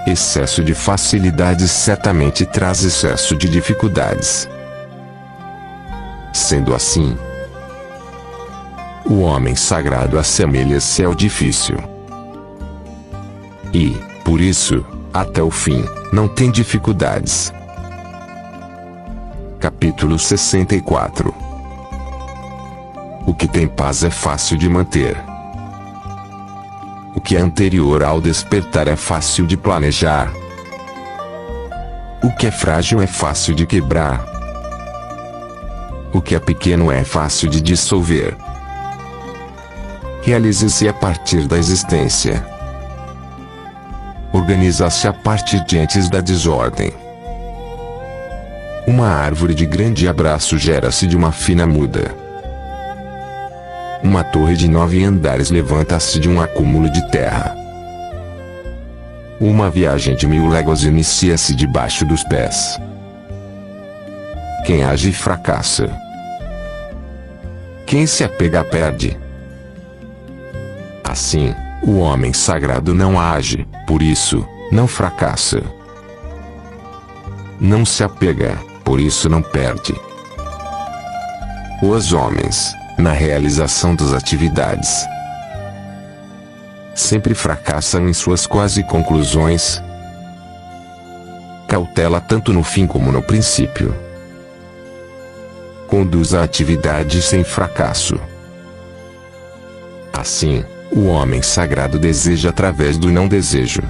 [SPEAKER 1] Excesso de facilidades certamente traz excesso de dificuldades. Sendo assim, o homem sagrado assemelha-se ao difícil. E, por isso, até o fim, não tem dificuldades. Capítulo 64. O que tem paz é fácil de manter. O que é anterior ao despertar é fácil de planejar. O que é frágil é fácil de quebrar. O que é pequeno é fácil de dissolver. Realize-se a partir da existência. Organiza-se a partir de antes da desordem. Uma árvore de grande abraço gera-se de uma fina muda. Uma torre de 9 andares levanta-se de um acúmulo de terra. Uma viagem de 1000 léguas inicia-se debaixo dos pés. Quem age fracassa. Quem se apega perde. Assim, o homem sagrado não age, por isso, não fracassa. Não se apega, por isso não perde. Os homens, na realização das atividades, sempre fracassam em suas quase conclusões. Cautela tanto no fim como no princípio. Conduz a atividade sem fracasso. Assim, o homem sagrado deseja através do não desejo.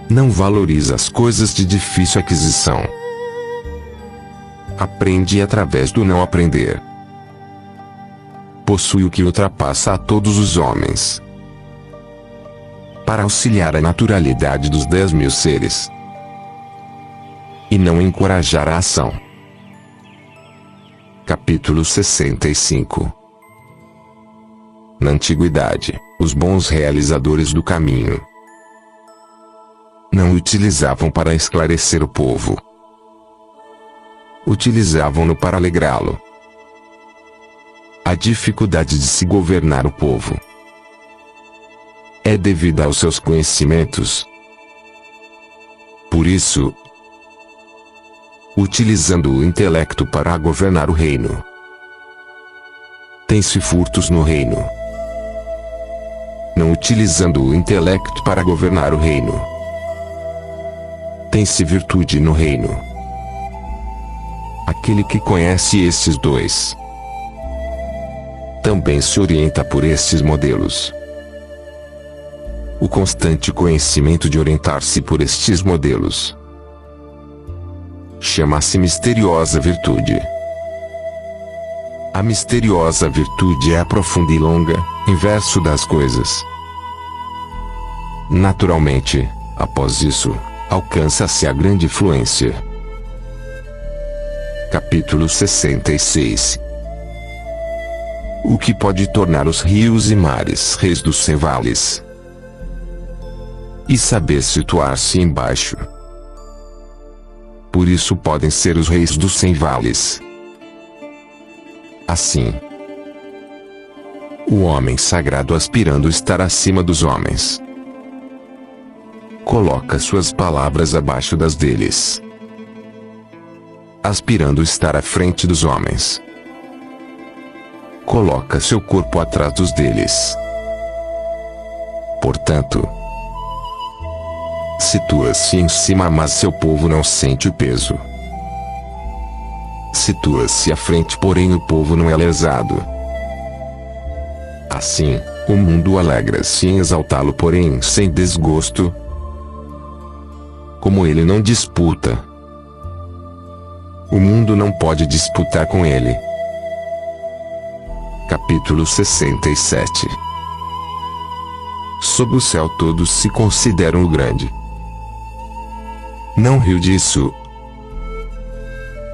[SPEAKER 1] Não valoriza as coisas de difícil aquisição. Aprende através do não aprender. Possui o que ultrapassa a todos os homens. Para auxiliar a naturalidade dos 10.000 seres. E não encorajar a ação. Capítulo 65. Na antiguidade, os bons realizadores do caminho não o utilizavam para esclarecer o povo. Utilizavam-no para alegrá-lo. A dificuldade de se governar o povo é devida aos seus conhecimentos. Por isso, utilizando o intelecto para governar o reino, tem-se furtos no reino. Não utilizando o intelecto para governar o reino, tem-se virtude no reino. Aquele que conhece estes dois também se orienta por estes modelos. O constante conhecimento de orientar-se por estes modelos chama-se misteriosa virtude. A misteriosa virtude é a profunda e longa, inverso das coisas. Naturalmente, após isso, alcança-se a grande fluência. Capítulo 66. O que pode tornar os rios e mares reis dos sem vales? E saber situar-se embaixo. Por isso podem ser os reis dos sem vales. Assim, o homem sagrado aspirando estar acima dos homens, coloca suas palavras abaixo das deles. Aspirando estar à frente dos homens, coloca seu corpo atrás dos deles. Portanto, situa-se em cima, mas seu povo não sente o peso. Situa-se à frente, porém o povo não é lesado. Assim, o mundo alegra-se em exaltá-lo, porém sem desgosto. Como ele não disputa, o mundo não pode disputar com ele. Capítulo 67. Sob o céu todos se consideram o grande. Não riu disso.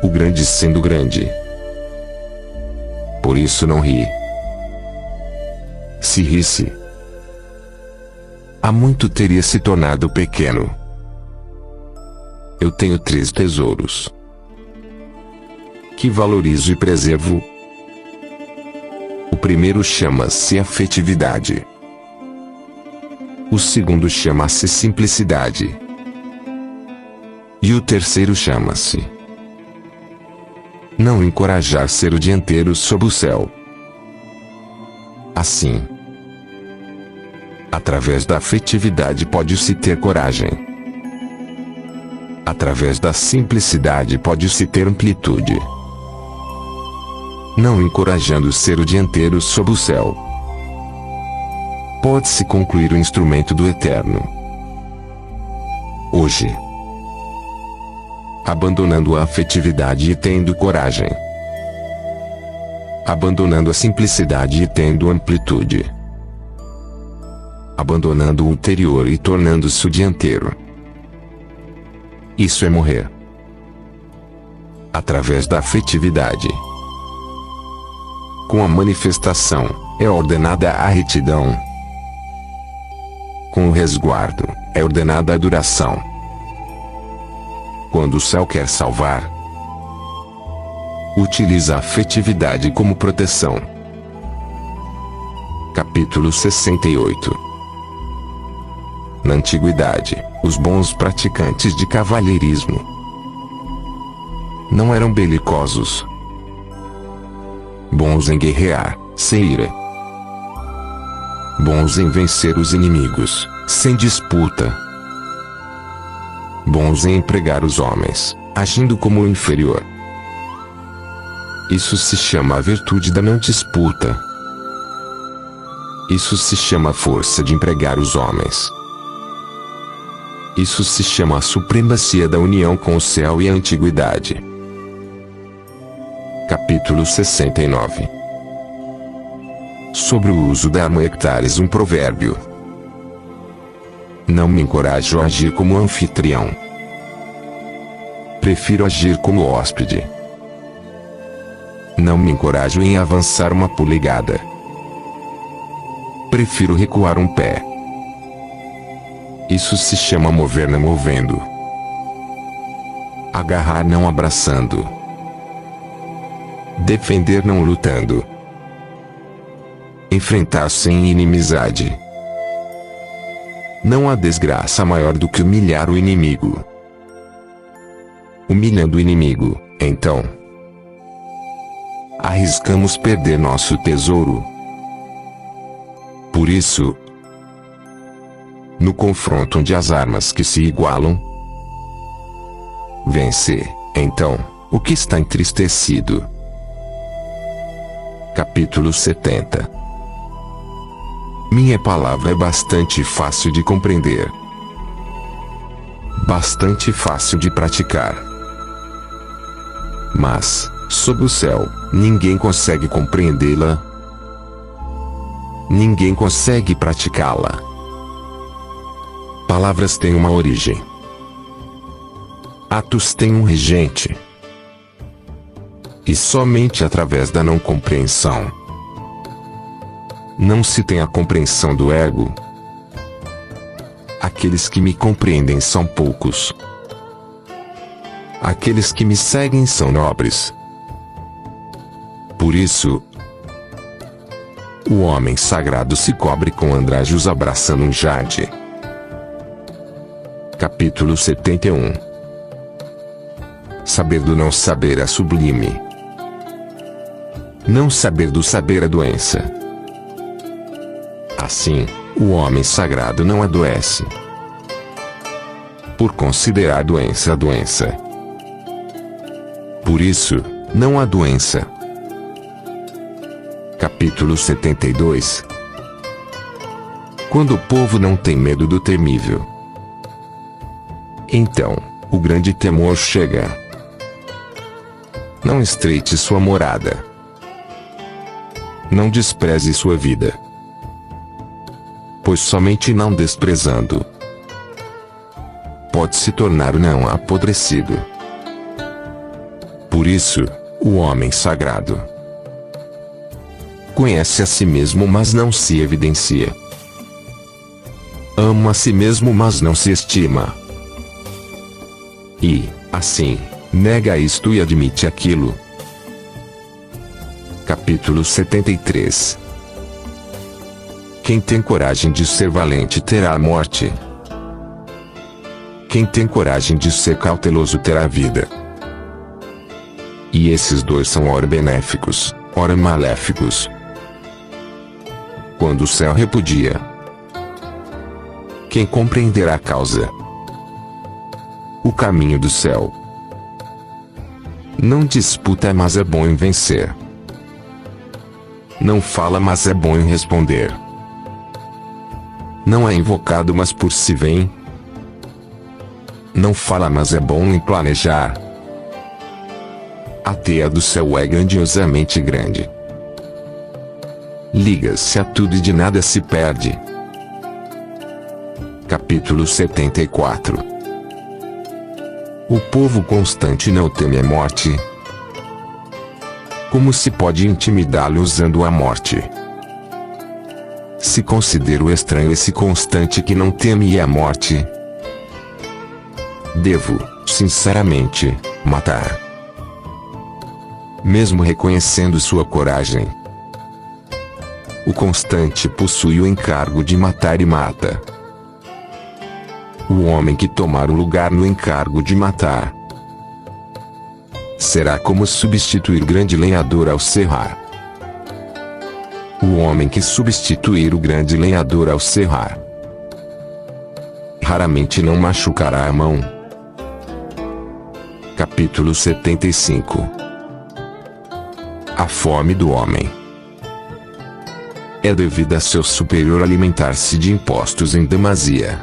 [SPEAKER 1] O grande sendo grande. Por isso não ri. Se risse, há muito teria se tornado pequeno. Eu tenho 3 tesouros que valorizo e preservo. O primeiro chama-se afetividade. O segundo chama-se simplicidade. E o terceiro chama-se não encorajar ser o dianteiro sob o céu. Assim, através da afetividade pode-se ter coragem. Através da simplicidade pode-se ter amplitude. Não encorajando ser o dianteiro sob o céu, pode-se concluir o instrumento do Eterno. Hoje, abandonando a afetividade e tendo coragem, abandonando a simplicidade e tendo amplitude, abandonando o ulterior e tornando-se o dianteiro. Isso é morrer. Através da afetividade, com a manifestação, é ordenada a retidão. Com o resguardo, é ordenada a duração. Quando o céu quer salvar, utiliza a afetividade como proteção. Capítulo 68. Na antiguidade, os bons praticantes de cavalheirismo não eram belicosos, bons em guerrear, sem ira, bons em vencer os inimigos, sem disputa, bons em empregar os homens, agindo como o inferior. Isso se chama a virtude da não disputa. Isso se chama a força de empregar os homens. Isso se chama a supremacia da união com o céu e a antiguidade. Capítulo 69. Sobre o uso da arma hectares, um provérbio. Não me encorajo a agir como anfitrião. Prefiro agir como hóspede. Não me encorajo em avançar uma polegada. Prefiro recuar um pé. Isso se chama mover não movendo. Agarrar não abraçando. Defender não lutando. Enfrentar sem inimizade. Não há desgraça maior do que humilhar o inimigo. Humilhando o inimigo, então, arriscamos perder nosso tesouro. Por isso, no confronto onde as armas que se igualam, vence, então, o que está entristecido. Capítulo 70. Minha palavra é bastante fácil de compreender, bastante fácil de praticar. Mas, sob o céu, ninguém consegue compreendê-la, ninguém consegue praticá-la. Palavras têm uma origem. Atos têm um regente. E somente através da não compreensão não se tem a compreensão do ego. Aqueles que me compreendem são poucos. Aqueles que me seguem são nobres. Por isso, o homem sagrado se cobre com andrajos abraçando um jade. Capítulo 71. Saber do não saber é sublime. Não saber do saber é doença. Assim, o homem sagrado não adoece, por considerar a doença. Por isso, não há doença. Capítulo 72. Quando o povo não tem medo do temível, então, o grande temor chega. Não estreite sua morada. Não despreze sua vida. Pois somente não desprezando pode se tornar o não apodrecido. Por isso, o homem sagrado conhece a si mesmo, mas não se evidencia. Ama a si mesmo, mas não se estima. E, assim, nega isto e admite aquilo. Capítulo 73. Quem tem coragem de ser valente terá a morte. Quem tem coragem de ser cauteloso terá a vida. E esses dois são ora benéficos, ora maléficos. Quando o céu repudia, quem compreenderá a causa? O caminho do céu não disputa, mas é bom em vencer. Não fala, mas é bom em responder. Não é invocado, mas por si vem. Não fala, mas é bom em planejar. A teia do céu é grandiosamente grande. Liga-se a tudo e de nada se perde. Capítulo 74. O povo constante não teme a morte. Como se pode intimidá-lo usando a morte? Se considero estranho esse constante que não teme a morte, devo, sinceramente, matar. Mesmo reconhecendo sua coragem, o constante possui o encargo de matar e mata. O homem que tomar o lugar no encargo de matar será como substituir grande lenhador ao serrar. O homem que substituir o grande lenhador ao serrar raramente não machucará a mão. Capítulo 75. A fome do homem é devida a seu superior alimentar-se de impostos em demasia.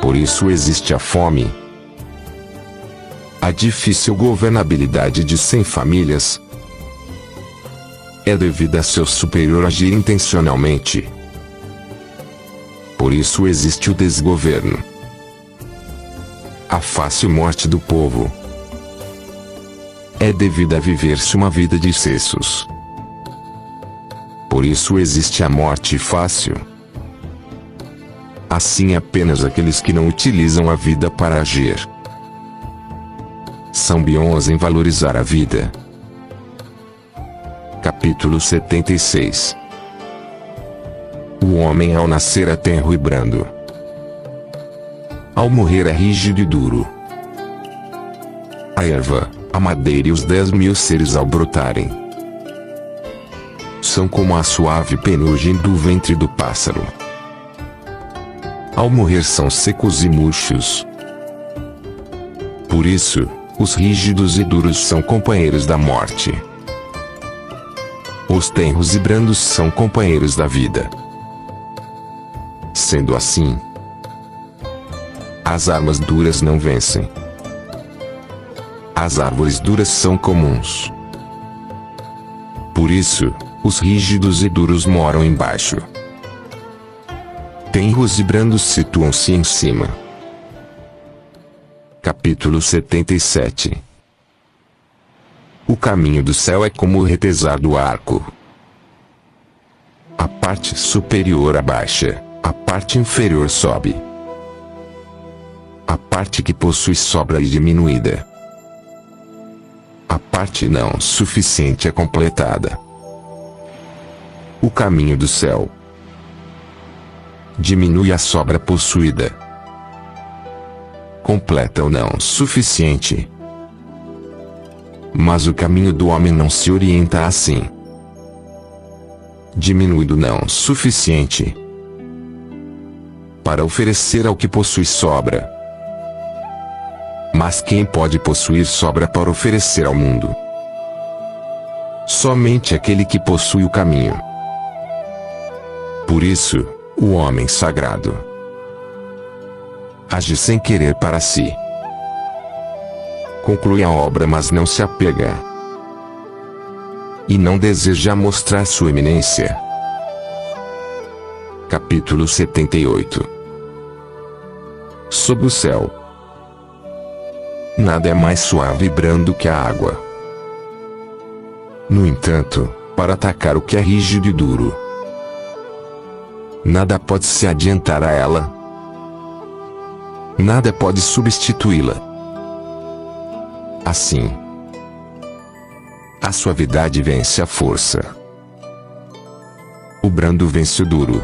[SPEAKER 1] Por isso existe a fome. A difícil governabilidade de 100 famílias é devida a seu superior agir intencionalmente. Por isso existe o desgoverno. A fácil morte do povo é devida a viver-se uma vida de excessos. Por isso existe a morte fácil. Assim, apenas aqueles que não utilizam a vida para agir são bons em valorizar a vida. Capítulo 76. O homem ao nascer é tenro e brando. Ao morrer é rígido e duro. A erva, a madeira e os 10.000 seres ao brotarem são como a suave penugem do ventre do pássaro. Ao morrer são secos e murchos. Por isso, os rígidos e duros são companheiros da morte. Os tenros e brandos são companheiros da vida. Sendo assim, as armas duras não vencem. As árvores duras são comuns. Por isso, os rígidos e duros moram embaixo. tenros e brandos situam-se em cima. Capítulo 77. O caminho do céu é como o retesar do arco. A parte superior abaixa, a parte inferior sobe. A parte que possui sobra é diminuída. A parte não suficiente é completada. O caminho do céu diminui a sobra possuída. Completa o não suficiente. Mas o caminho do homem não se orienta assim. Diminui do não suficiente para oferecer ao que possui sobra. Mas quem pode possuir sobra para oferecer ao mundo? Somente aquele que possui o caminho. Por isso, o homem sagrado age sem querer para si. Conclui a obra, mas não se apega. E não deseja mostrar sua eminência. Capítulo 78. Sob o céu, nada é mais suave e brando que a água. No entanto, para atacar o que é rígido e duro, nada pode se adiantar a ela. Nada pode substituí-la. Assim, a suavidade vence a força. O brando vence o duro.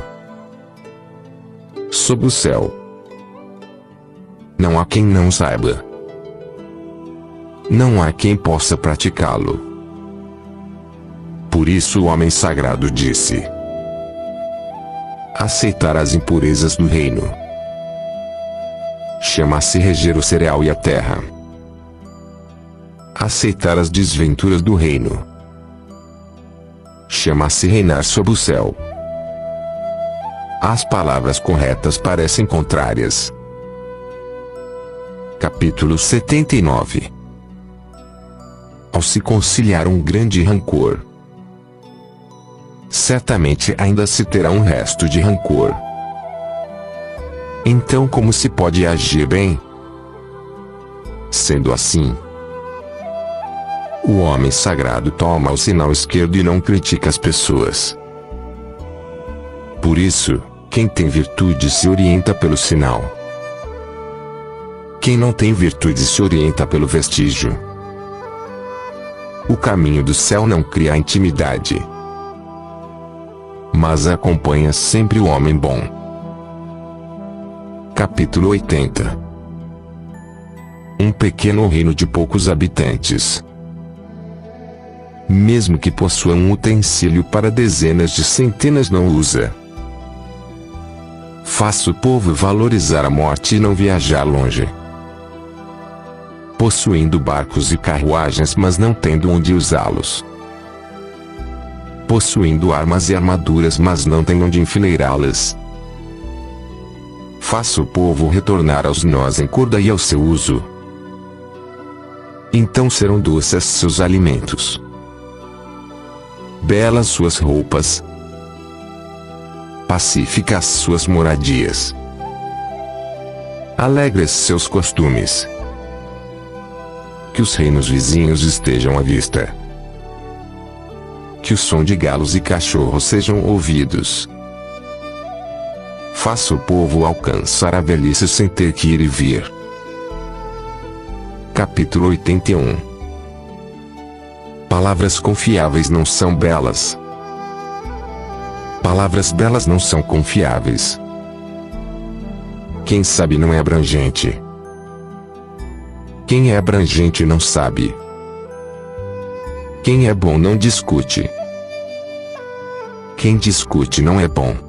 [SPEAKER 1] Sob o céu, não há quem não saiba. Não há quem possa praticá-lo. Por isso o homem sagrado disse: aceitar as impurezas do reino. Chama-se reger o cereal e a terra. Aceitar as desventuras do reino. Chama-se reinar sob o céu. As palavras corretas parecem contrárias. Capítulo 79. Ao se conciliar um grande rancor, certamente ainda se terá um resto de rancor. Então como se pode agir bem? Sendo assim, o homem sagrado toma o sinal esquerdo e não critica as pessoas. Por isso, quem tem virtude se orienta pelo sinal. Quem não tem virtude se orienta pelo vestígio. O caminho do céu não cria intimidade, mas acompanha sempre o homem bom. Capítulo 80. Um pequeno reino de poucos habitantes, mesmo que possua um utensílio para dezenas de centenas, não usa. Faça o povo valorizar a morte e não viajar longe. Possuindo barcos e carruagens, mas não tendo onde usá-los. Possuindo armas e armaduras, mas não têm onde enfileirá-las. Faça o povo retornar aos nós em corda e ao seu uso. Então serão doces seus alimentos, belas suas roupas, pacíficas suas moradias, alegres seus costumes. Que os reinos vizinhos estejam à vista. Que o som de galos e cachorros sejam ouvidos. Faça o povo alcançar a velhice sem ter que ir e vir. Capítulo 81. Palavras confiáveis não são belas. Palavras belas não são confiáveis. Quem sabe não é abrangente. Quem é abrangente não sabe. Quem é bom não discute. Quem discute não é bom.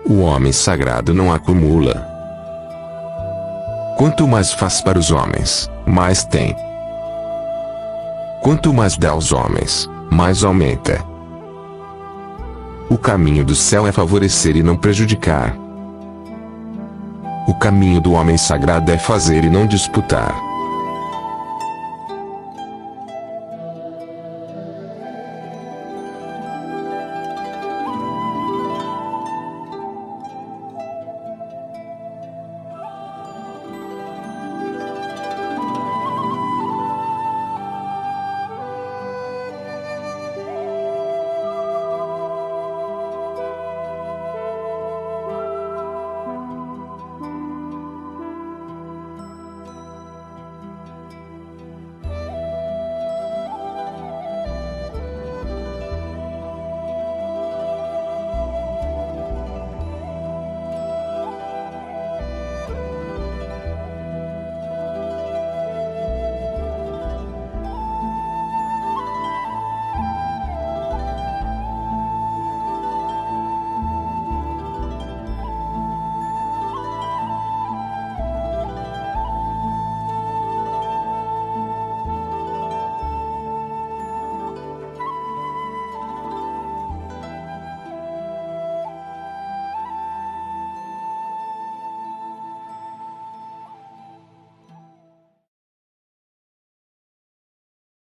[SPEAKER 1] O homem sagrado não acumula. Quanto mais faz para os homens, mais tem. Quanto mais dá aos homens, mais aumenta. O caminho do céu é favorecer e não prejudicar. O caminho do homem sagrado é fazer e não disputar.